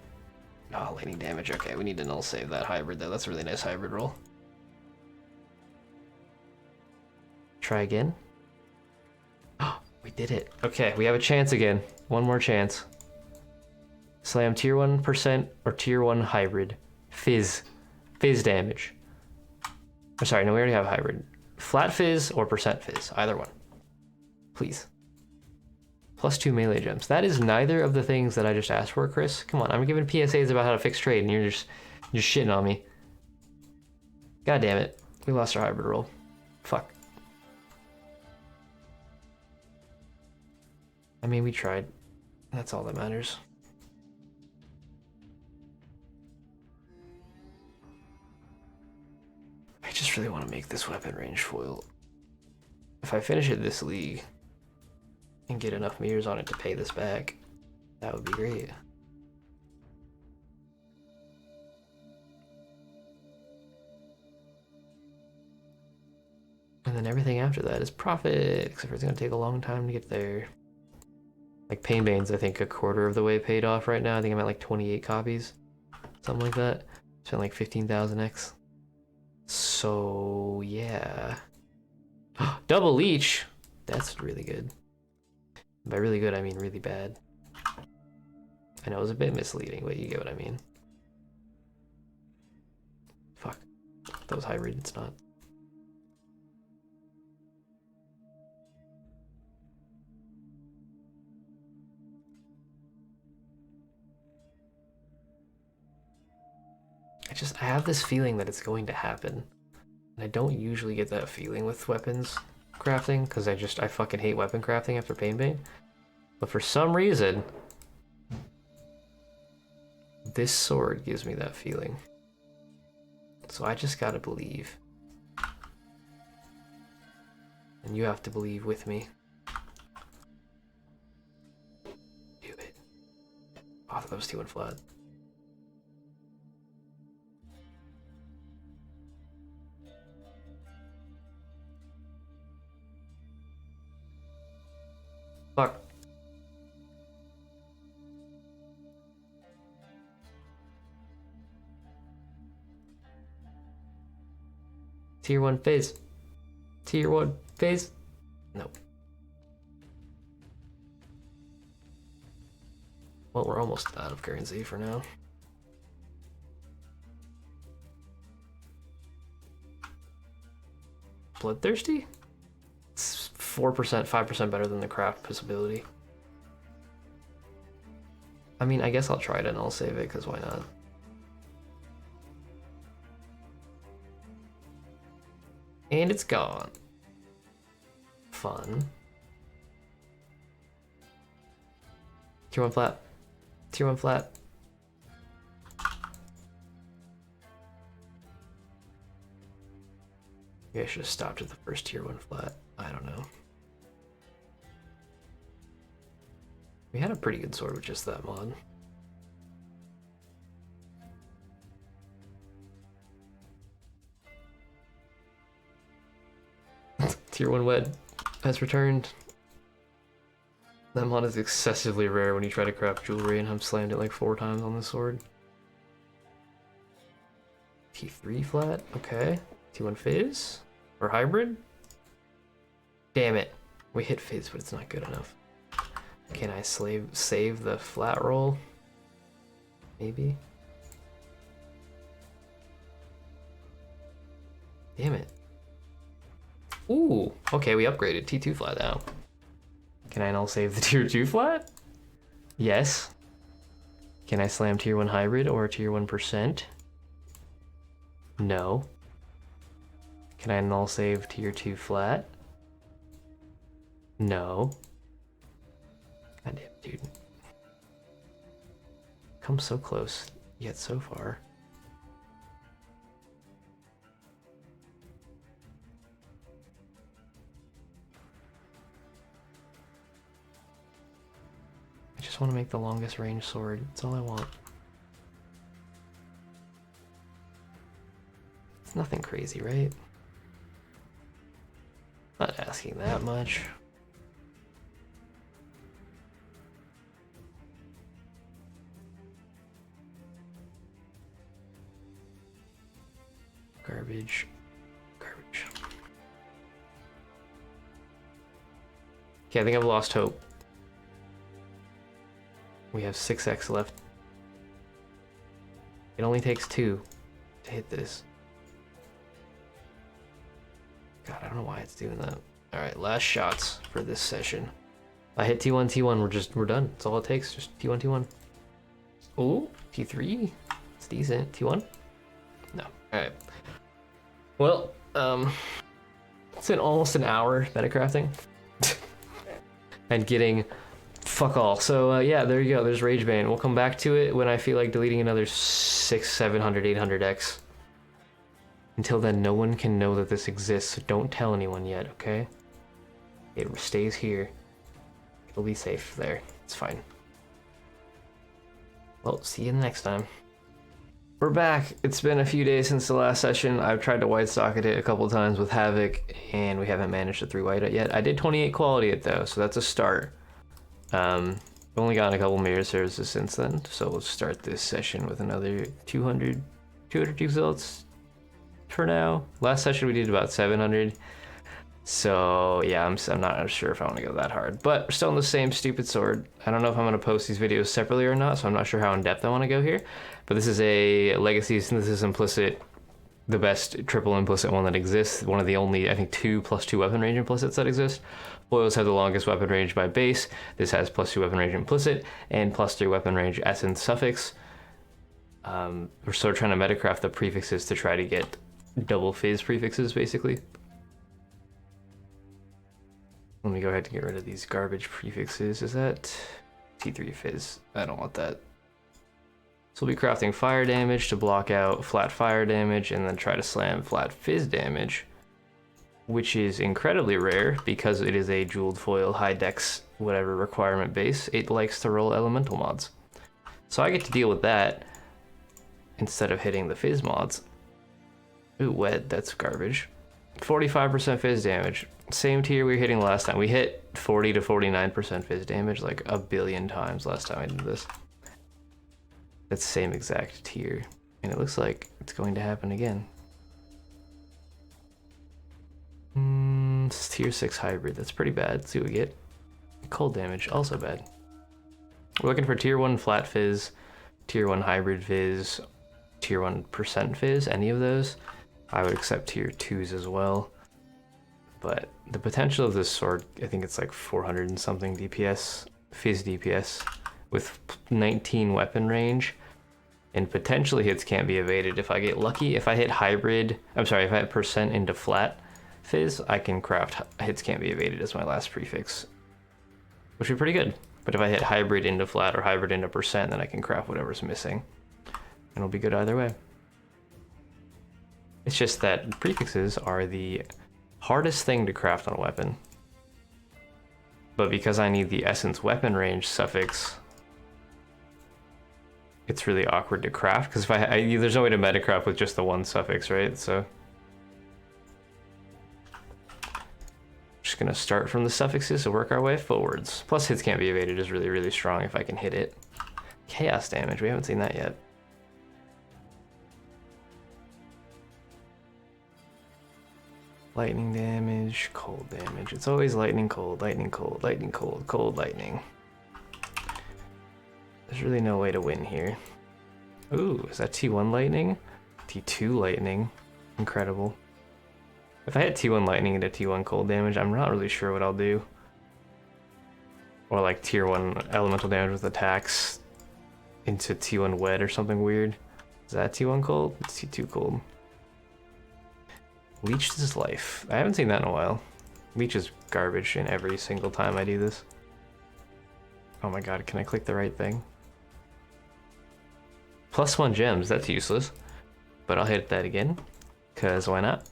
Oh, lightning damage. Okay, we need to null save that hybrid, though. That's a really nice hybrid roll. Try again. Oh, we did it. Okay, we have a chance again. One more chance. Slam tier 1% or tier 1 hybrid. Fizz. Fizz damage. I'm sorry, no, we already have hybrid. Flat fizz or percent fizz. Either one. Please. +2 melee gems. That is neither of the things that I just asked for, Chris. Come on, I'm giving PSAs about how to fix trade and you're just shitting on me. God damn it. We lost our hybrid roll. Fuck. I mean, we tried. That's all that matters. I just really want to make this weapon range foil. If I finish it this league and get enough meters on it to pay this back, that would be great. And then everything after that is profit, except for it's gonna take a long time to get there. Like Painbane's, I think a quarter of the way paid off right now. I think I'm at like 28 copies, something like that. Spent like 15,000x. So yeah. Double leech. That's really good. By really good, I mean really bad. I know it was a bit misleading, but you get what I mean. Fuck. That was hybrid, it's not. I have this feeling that it's going to happen. And I don't usually get that feeling with weapons crafting, because I fucking hate weapon crafting after Painbane. But for some reason, this sword gives me that feeling. So I just gotta believe. And you have to believe with me. Do it. Oh, that was T1 flat. Fuck. Tier 1 phase. Tier 1 phase. Nope. Well, we're almost out of currency for now. Bloodthirsty? It's 4%, 5% better than the craft possibility. I mean, I guess I'll try it and I'll save it, because why not? And it's gone. Fun. Tier 1 flat. Tier 1 flat. Maybe I should have stopped at the first tier 1 flat. I don't know. We had a pretty good sword with just that mod. Tier 1 wed has returned. That mod is excessively rare when you try to craft jewelry, and I've slammed it like 4 times on this sword. T3 flat, okay. T1 fizz? Or hybrid? Damn it. We hit fizz, but it's not good enough. Can I save the flat roll? Maybe? Damn it. Ooh, okay, we upgraded T2 flat now. Can I null save the tier 2 flat? Yes. Can I slam tier 1 hybrid or tier 1%? No. Can I null save tier 2 flat? No. God damn, dude. Come so close, yet so far. I just want to make the longest range sword. That's all I want. It's nothing crazy, right? Not asking that much. Garbage. Garbage. Okay, I think I've lost hope. We have 6x left. It only takes 2 to hit this. God, I don't know why it's doing that. Alright, last shots for this session. I hit T1, T1, we're done. That's all it takes, just T1, T1. Ooh, T3. It's decent. T1? No. Alright. Well, it's been almost an hour metacrafting. And getting fuck all. So yeah, there you go. There's Rage Bane. We'll come back to it when I feel like deleting another 600, 700, 800x. Until then, no one can know that this exists, so don't tell anyone yet, okay? It stays here. It'll be safe there. It's fine. Well, see you next time. We're back. It's been a few days since the last session. I've tried to white socket it a couple times with Havoc, and we haven't managed to 3-white it yet. I did 28 quality it though, so that's a start. We've only gotten a couple mirror services since then, so we'll start this session with another 200 results for now. Last session we did about 700. So yeah, I'm not sure if I want to go that hard, but we're still on the same stupid sword. I don't know if I'm going to post these videos separately or not, so I'm not sure how in depth I want to go here. But this is a Legacy Synthesis Implicit, the best triple implicit one that exists. One of the only, I think, 2+2 weapon range implicits that exist. Foils have the longest weapon range by base. This has +2 weapon range implicit and +3 weapon range essence suffix. We're sort of trying to metacraft the prefixes to try to get double fizz prefixes, basically. Let me go ahead and get rid of these garbage prefixes. Is that T3 fizz? I don't want that. So we'll be crafting fire damage to block out flat fire damage and then try to slam flat fizz damage, which is incredibly rare because it is a jeweled foil high dex whatever requirement base. It likes to roll elemental mods. So I get to deal with that instead of hitting the fizz mods. Ooh, wet, that's garbage. 45% fizz damage. Same tier we were hitting last time. We hit 40 to 49% fizz damage like a billion times last time I did this. That's the same exact tier. And it looks like it's going to happen again. It's tier 6 hybrid. That's pretty bad. Let's see what we get. Cold damage, also bad. We're looking for tier 1 flat fizz, tier 1 hybrid fizz, tier 1% fizz, any of those. I would accept tier 2s as well. But the potential of this sword, I think it's like 400 and something DPS, fizz DPS, with 19 weapon range, and potentially hits can't be evaded. If I get lucky, if I hit hybrid, if I hit percent into flat fizz, I can craft hits can't be evaded as my last prefix, which would be pretty good. But if I hit hybrid into flat or hybrid into percent, then I can craft whatever's missing, and it'll be good either way. It's just that prefixes are the hardest thing to craft on a weapon. But because I need the essence weapon range suffix, it's really awkward to craft, because if there's no way to metacraft with just the one suffix, right? So just gonna start from the suffixes and work our way forwards. Plus hits can't be evaded is really, really strong if I can hit it. Chaos damage, we haven't seen that yet. Lightning damage, cold damage. It's always lightning, cold, lightning, cold, lightning, cold, cold, lightning. There's really no way to win here. Ooh, is that T1 lightning? T2 lightning. Incredible. If I hit T1 lightning into T1 cold damage, I'm not really sure what I'll do. Or like tier 1 elemental damage with attacks into T1 wet or something weird. Is that T1 cold? It's T2 cold. Leeched his life. I haven't seen that in a while. Leech is garbage in every single time I do this. Oh my god, can I click the right thing? +1 gems, that's useless. But I'll hit that again, because why not?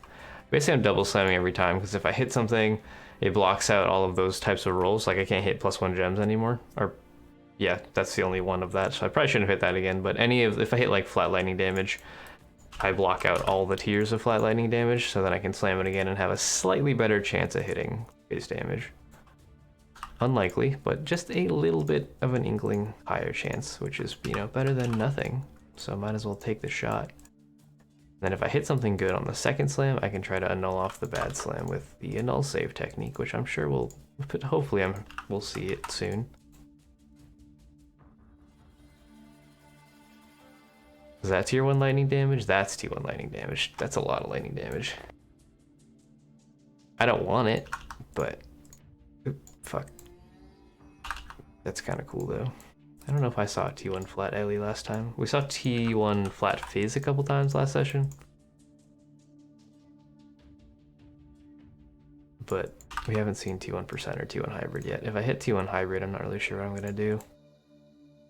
Basically I'm double slamming every time, because if I hit something, it blocks out all of those types of rolls. Like I can't hit +1 gems anymore. Or, yeah, that's the only one of that, so I probably shouldn't have hit that again. But if I hit like flat lightning damage, I block out all the tiers of flat lightning damage, so that I can slam it again and have a slightly better chance at hitting base damage. Unlikely, but just a little bit of an inkling higher chance, which is, you know, better than nothing. So might as well take the shot. Then if I hit something good on the second slam, I can try to annul off the bad slam with the annul save technique, which I'm sure hopefully we'll see it soon. Is that tier 1 lightning damage? That's tier 1 lightning damage. That's a lot of lightning damage. I don't want it, but fuck. That's kind of cool though. I don't know if I saw T1 flat Ellie last time. We saw T1 flat Fizz a couple times last session. But we haven't seen T1% or T1 hybrid yet. If I hit T1 hybrid, I'm not really sure what I'm gonna do.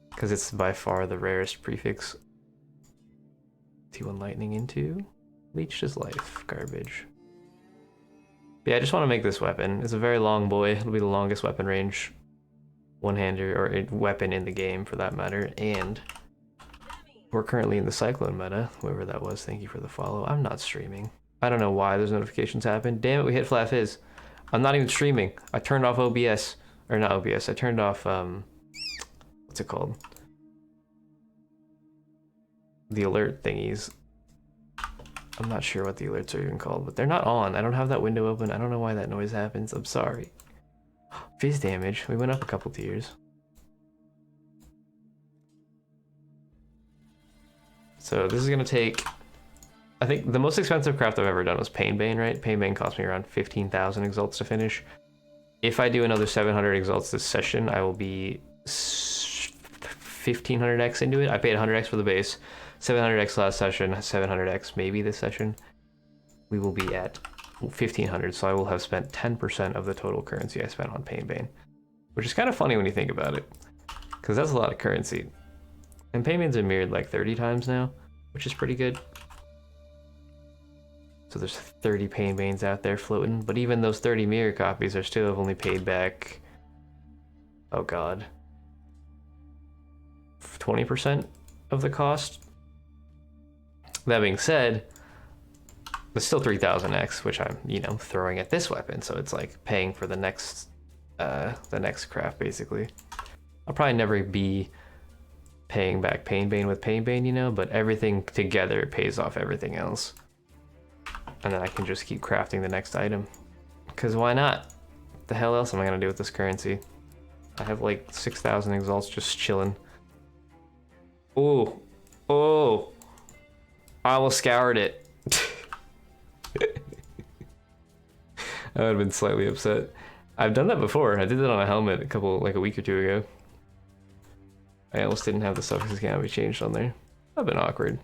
Because it's by far the rarest prefix. T1 lightning into leeched his life. Garbage. But yeah, I just want to make this weapon. It's a very long boy. It'll be the longest weapon range one-hander, or a weapon in the game for that matter, and we're currently in the Cyclone meta, whoever that was, thank you for the follow. I'm not streaming. I don't know why those notifications happen. Damn it, we hit flat fizz. I'm not even streaming. I turned off OBS, or not OBS, I turned off, what's it called? The alert thingies. I'm not sure what the alerts are even called, but they're not on. I don't have that window open. I don't know why that noise happens. I'm sorry. Fizz damage. We went up a couple tiers. So this is gonna take, I think the most expensive craft I've ever done was Pain Bane, right? Pain Bane cost me around 15,000 exalts to finish. If I do another 700 exalts this session, I will be 1500x into it. I paid 100x for the base, 700x last session, 700x maybe this session. We will be at 1500, so I will have spent 10% of the total currency I spent on Pain Bane, which is kind of funny when you think about it, because that's a lot of currency. And Pain Bane's been mirrored like 30 times now, which is pretty good. So there's 30 Pain Banes out there floating, but even those 30 mirror copies are still have only paid back, oh god, 20% of the cost. That being said, there's still 3000x, which I'm, you know, throwing at this weapon, so it's like paying for the next craft, basically. I'll probably never be paying back Pain Bane with Pain Bane, you know, but everything together pays off everything else. And then I can just keep crafting the next item. Because why not? What the hell else am I gonna do with this currency? I have like 6,000 exalts just chilling. Oh, oh, I almost scoured it. I would have been slightly upset. I've done that before. I did that on a helmet like a week or two ago. I almost didn't have the suffixes cannot be changed on there. That'd been awkward.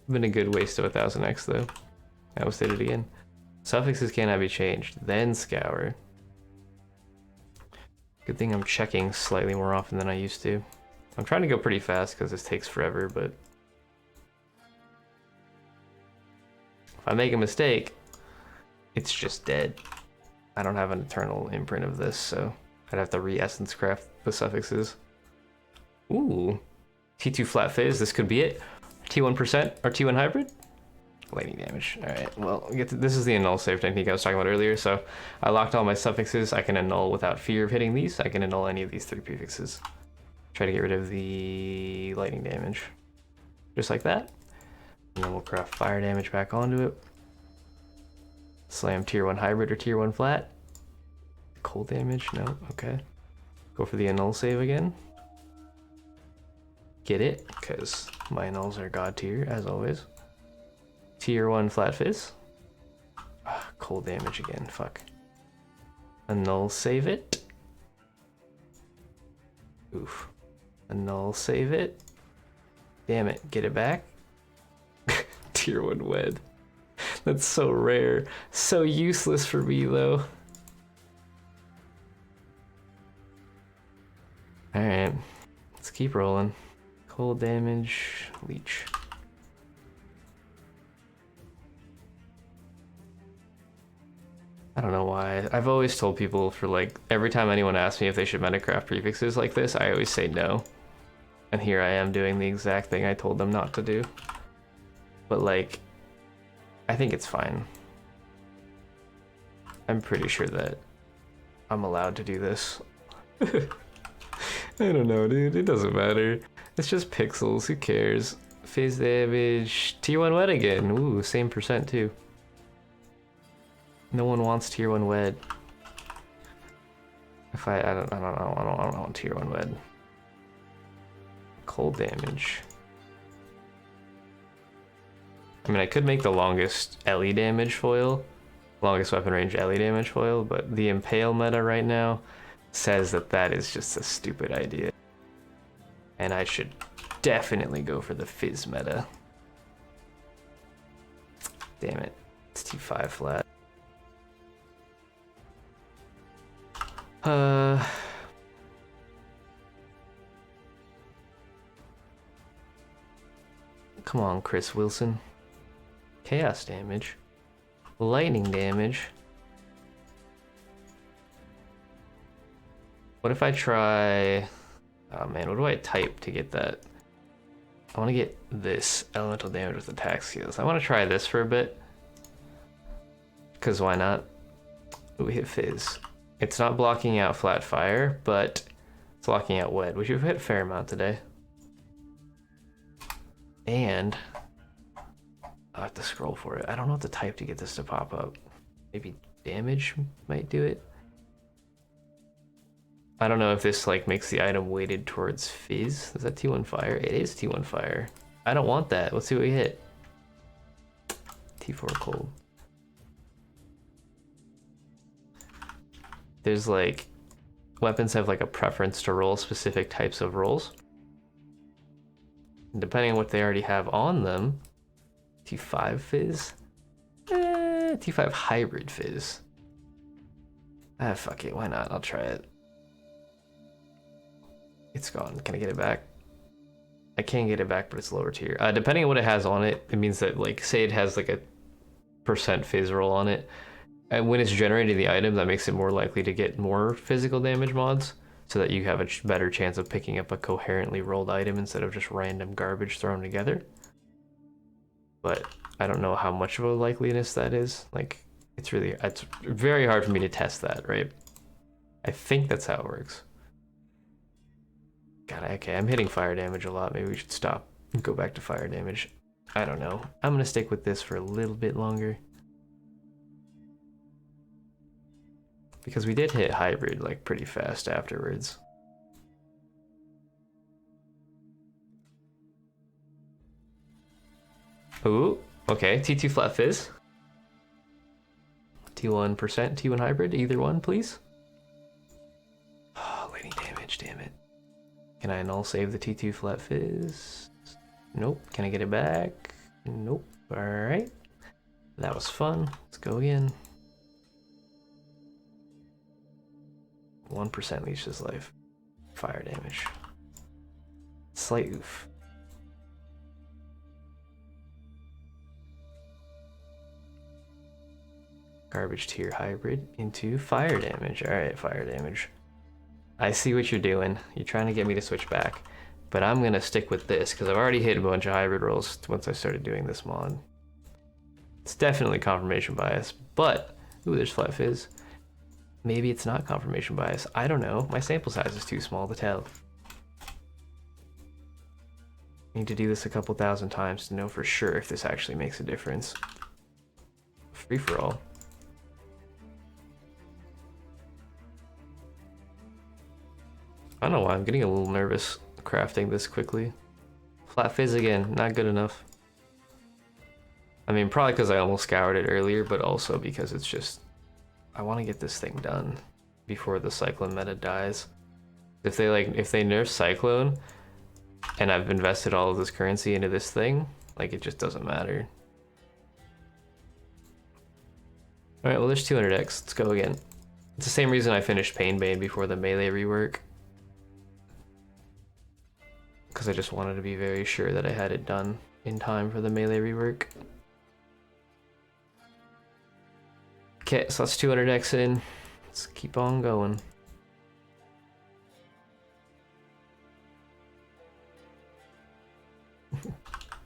Been a good waste of 1000x though. I almost did it again. Suffixes cannot be changed, then scour. Good thing I'm checking slightly more often than I used to. I'm trying to go pretty fast because this takes forever, but if I make a mistake, it's just dead. I don't have an eternal imprint of this, so I'd have to re-essence craft the suffixes. Ooh, T2 flat fizz, this could be it. T1% or T1 hybrid? Lightning damage. Alright, well, this is the annul save technique I was talking about earlier, so I locked all my suffixes. I can annul without fear of hitting these. I can annul any of these 3 prefixes. Try to get rid of the lightning damage. Just like that. And then we'll craft fire damage back onto it. Slam tier 1 hybrid or tier 1 flat. Cold damage? No? Okay. Go for the annul save again. Get it, because my annulls are god tier, as always. Tier 1 flat fizz. Cold damage again, fuck. Annul save it. Oof. Annul save it. Damn it, get it back. Tier 1 wed. That's so rare. So useless for me, though. Alright. Let's keep rolling. Cold damage, leech. I don't know why. I've always told people for like, every time anyone asks me if they should metacraft prefixes like this, I always say no. And here I am doing the exact thing I told them not to do. But like, I think it's fine. I'm pretty sure that I'm allowed to do this. I don't know, dude. It doesn't matter. It's just pixels. Who cares? Phase damage. Tier 1 wed again. Ooh, same percent too. No one wants Tier 1 wed. If I don't want Tier 1 wed. Cold damage. I mean, I could make the longest LE damage foil, longest weapon range LE damage foil, but the Impale meta right now says that that is just a stupid idea. And I should definitely go for the Fizz meta. Damn it, it's T5 flat. Come on, Chris Wilson. Chaos damage. Lightning damage. What if I try... Oh man, what do I type to get that? I want to get this elemental damage with attack skills. I want to try this for a bit. Because why not? Ooh, we hit Fizz. It's not blocking out flat fire, but it's blocking out wed, which we've hit a fair amount today. And I'll have to scroll for it. I don't know what to type to get this to pop up. Maybe damage might do it. I don't know if this like makes the item weighted towards Fizz. Is that T1 fire? It is T1 fire. I don't want that. Let's see what we hit. T4 cold. There's like, weapons have like a preference to roll specific types of rolls. And depending on what they already have on them, T5 Fizz? T5 hybrid Fizz. Ah, fuck it, why not? I'll try it. It's gone. Can I get it back? I can get it back, but it's lower tier. Depending on what it has on it, it means that, like, say it has like a % Fizz roll on it. And when it's generating the item, that makes it more likely to get more physical damage mods, so that you have a better chance of picking up a coherently rolled item instead of just random garbage thrown together. But I don't know how much of a likeliness that is. Like, it's very hard for me to test that, right? I think that's how it works. God, okay, I'm hitting fire damage a lot. Maybe we should stop and go back to fire damage. I don't know. I'm gonna stick with this for a little bit longer. Because we did hit hybrid like pretty fast afterwards. Ooh, okay, T2 flat Fizz. T1%, T1 hybrid, either one, please. Oh, lightning damage, damn it. Can I null save the T2 flat Fizz? Nope. Can I get it back? Nope. Alright. That was fun. Let's go again. 1% leeches life. Fire damage. Slight oof. Garbage tier hybrid into fire damage. Alright, fire damage. I see what you're doing. You're trying to get me to switch back. But I'm gonna stick with this because I've already hit a bunch of hybrid rolls once I started doing this mod. It's definitely confirmation bias, but ooh, there's flat Fizz. Maybe it's not confirmation bias. I don't know. My sample size is too small to tell. Need to do this a couple thousand times to know for sure if this actually makes a difference. Free for all. I don't know why I'm getting a little nervous crafting this quickly. Flat Fizz again, not good enough. I mean, probably because I almost scoured it earlier, but also because it's just, I want to get this thing done before the Cyclone meta dies. If they nerf Cyclone, and I've invested all of this currency into this thing, like, it just doesn't matter. Alright, well there's 200x. Let's go again. It's the same reason I finished Pain Bane before the melee rework. Because I just wanted to be very sure that I had it done in time for the melee rework. Okay, so that's 200x in. Let's keep on going.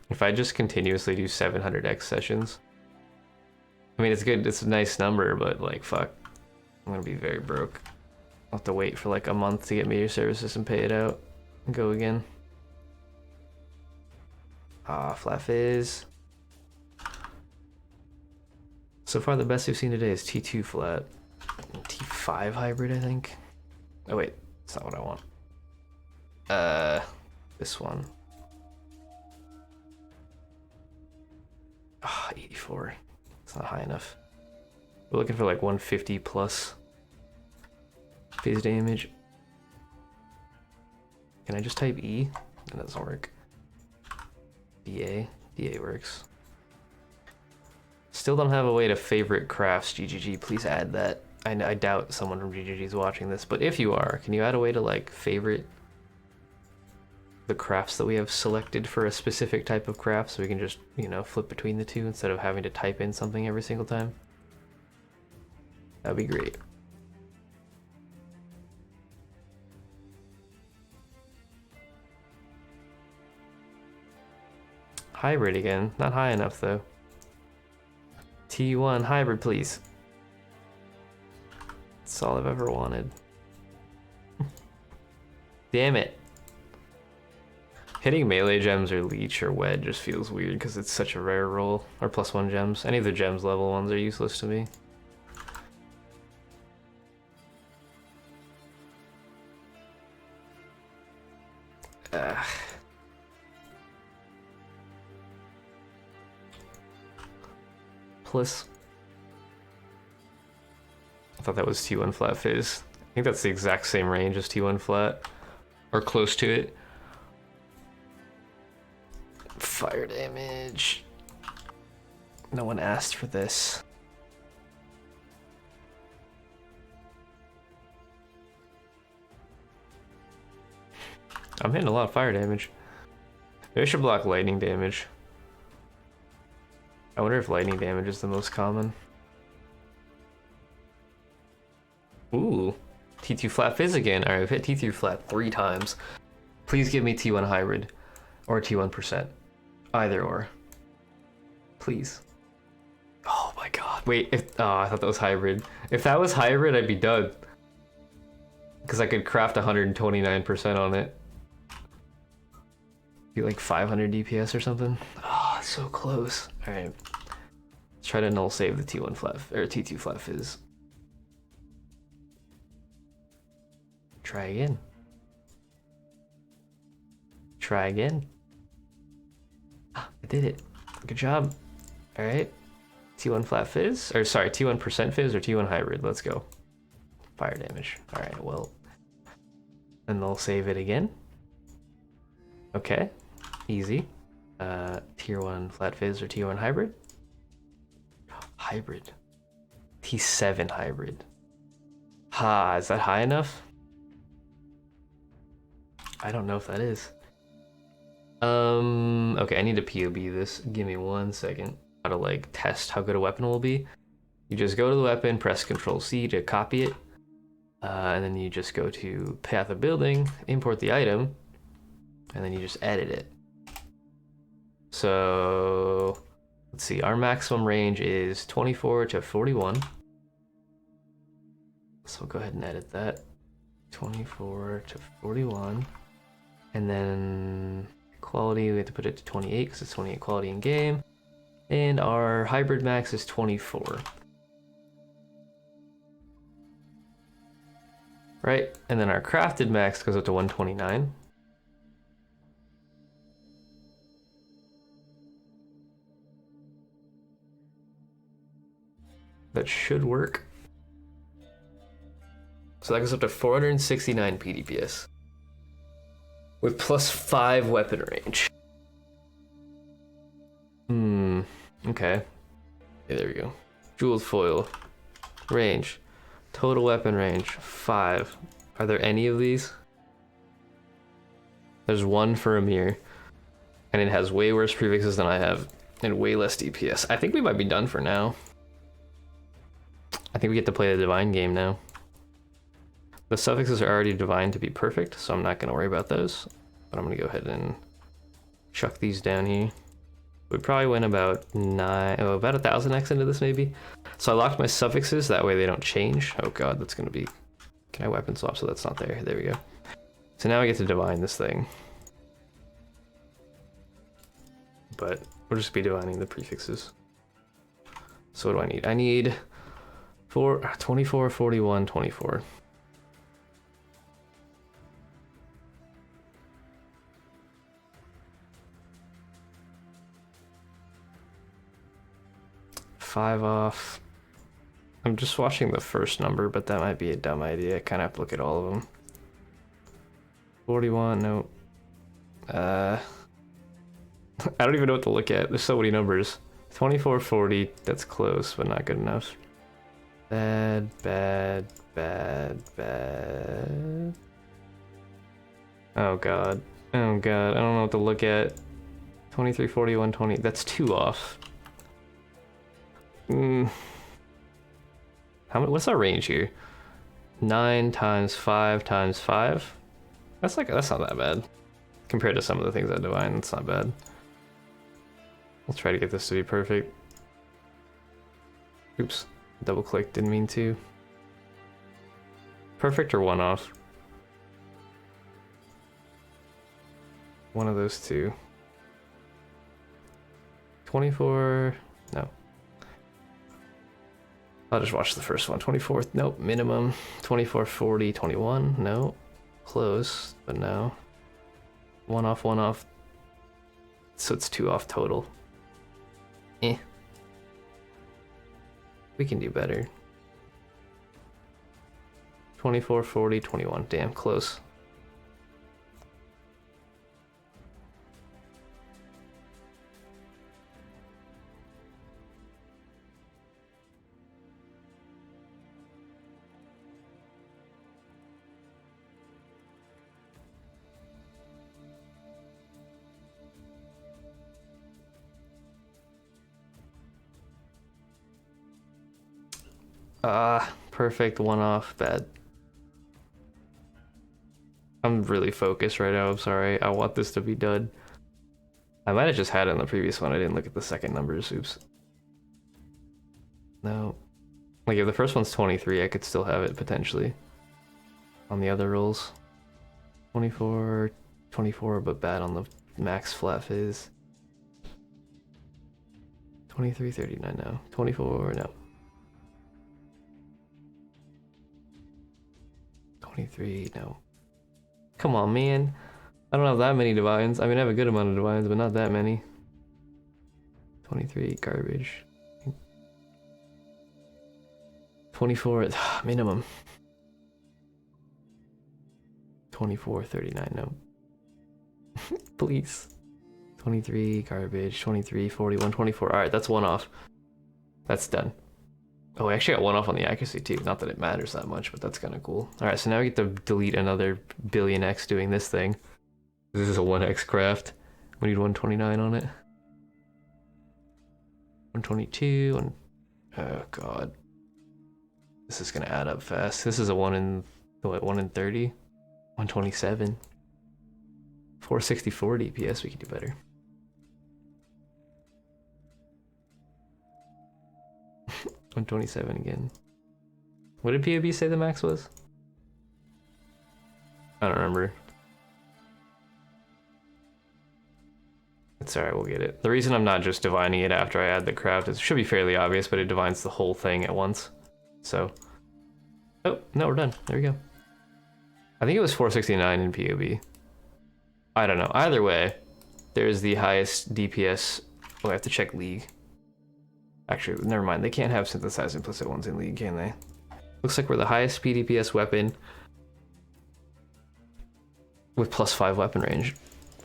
If I just continuously do 700x sessions, I mean, it's good, it's a nice number, but like, fuck, I'm gonna be very broke. I'll have to wait for like a month to get meteor services and pay it out and go again. Ah, flat fizz. So far, the best we've seen today is T2 flat. T5 hybrid, I think. Oh wait, that's not what I want. This one. Ah, 84. It's not high enough. We're looking for like 150 plus phase damage. Can I just type E? That doesn't work. BA? BA works. Still don't have a way to favorite crafts, GGG. Please add that. I doubt someone from GGG is watching this, but if you are, can you add a way to like favorite the crafts that we have selected for a specific type of craft so we can just, you know, flip between the two instead of having to type in something every single time? That'd be great. Hybrid again. Not high enough though. T1 hybrid, please. That's all I've ever wanted. Damn it. Hitting melee gems or leech or wedge just feels weird because it's such a rare roll. Or +1 gems. Any of the gems level ones are useless to me. Plus, I thought that was T1 flat fizz. I think that's the exact same range as T1 flat, or close to it. Fire damage. No one asked for this. I'm hitting a lot of fire damage. Maybe I should block lightning damage. I wonder if lightning damage is the most common. Ooh, T2 flat fizz again. Alright, we've hit T2 flat 3 times. Please give me T1 hybrid or T1%. Either or. Please. Oh my god. Wait, oh, I thought that was hybrid. If that was hybrid, I'd be done. Because I could craft 129% on it. Be like 500 DPS or something. Oh, so close. Alright. Let's try to null save the T1 flat, or T2 flat fizz. Try again. Try again. I did it. Good job. Alright. T1 flat fizz, or sorry, T1% fizz or T1 hybrid. Let's go. Fire damage. Alright, well. And they'll save it again. Okay. Easy. Tier 1 flat fizz or T1 hybrid. Hybrid. T7 hybrid. Ha, is that high enough? I don't know if that is. Okay, I need to POB this. Give me 1 second. How to like test how good a weapon will be. You just go to the weapon, press Control C to copy it. And then you just go to path of building, import the item, and then you just edit it. So let's see, our maximum range is 24 to 41. So we'll go ahead and edit that. 24 to 41. And then quality, we have to put it to 28 because it's 28 quality in game. And our hybrid max is 24. Right, and then our crafted max goes up to 129. That should work. So that goes up to 469 PDPS. With +5 weapon range. Okay. Yeah, there we go. Jeweled foil. range. Total weapon range, 5. Are there any of these? There's one for Amir, and it has way worse prefixes than I have, and way less DPS. I think we might be done for now. I think we get to play the divine game now. The suffixes are already divine to be perfect, so I'm not going to worry about those. But I'm going to go ahead and chuck these down here. We probably went about about 1,000x into this maybe. So I locked my suffixes, that way they don't change. Oh god, that's going to be... Can I weapon swap so that's not there? There we go. So now I get to divine this thing. But we'll just be divining the prefixes. So what do I need? I need 24, 41, 24. Five off. I'm just watching the first number, but that might be a dumb idea. I kind of have to look at all of them. 41, no. I don't even know what to look at. There's so many numbers. 24, 40, that's close, but not good enough. Bad, bad, bad, bad. Oh god. Oh god, I don't know what to look at. 23, 41, 20, that's 2 off. How many, what's our range here? 9 times 5 times 5? That's not that bad. Compared to some of the things I divine, it's not bad. We'll try to get this to be perfect. Oops, double click, didn't mean to. Perfect or 1 off? One of those two. 24, no. I'll just watch the first one. 24, nope, minimum. 24, 40, 21, no. Close, but no. 1 off, 1 off. So it's 2 off total. Eh. We can do better. 24, 40, 21. Damn, close. Perfect, 1 off, bad. I'm really focused right now, I'm sorry. I want this to be done. I might have just had it in the previous one, I didn't look at the second numbers, oops. No. Like if the first one's 23, I could still have it potentially. On the other rolls. 24, 24, but bad on the max flat fizz. 23, 39, no. 24, no. 23, no. Come on, man. I don't have that many divines. I mean, I have a good amount of divines, but not that many. 23, garbage. 24, minimum. 24, 39, no. Please. 23, garbage. 23, 41, 24. Alright, that's 1 off. That's done. Oh, I actually got 1 off on the accuracy too. Not that it matters that much, but that's kind of cool. Alright, so now we get to delete another billion X doing this thing. This is a 1x craft. We need 129 on it. 122, and oh god. This is gonna add up fast. This is a 1 in 30? 127. 464 DPS, we can do better. 127 again. What did POB say the max was? I don't remember. It's alright, we'll get it. The reason I'm not just divining it after I add the craft is it should be fairly obvious, but it divines the whole thing at once. So. Oh, no, we're done. There we go. I think it was 469 in POB. I don't know. Either way, there's the highest DPS. Oh, I have to check League. Actually, never mind. They can't have synthesized implicit ones in League, can they? Looks like we're the highest PDPS weapon with +5 weapon range.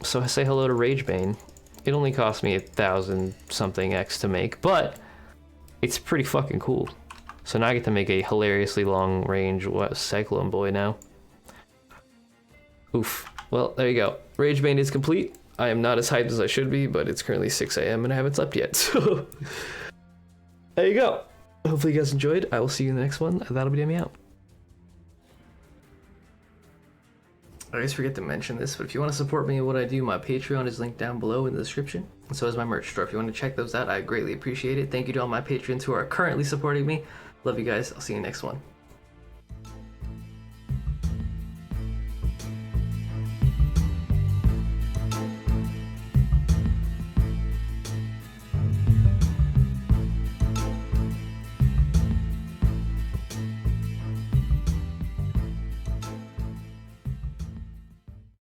So I say hello to Rage Bane. It only cost me 1,000 something X to make, but it's pretty fucking cool. So now I get to make a hilariously long range Cyclone boy now. Oof. Well, there you go. Rage Bane is complete. I am not as hyped as I should be, but it's currently 6 a.m. and I haven't slept yet, so there you go. Hopefully you guys enjoyed. I will see you in the next one. That'll be demi out. I always forget to mention this, but if you want to support me in what I do, my Patreon is linked down below in the description. And so is my merch store. If you want to check those out, I greatly appreciate it. Thank you to all my patrons who are currently supporting me. Love you guys. I'll see you next one.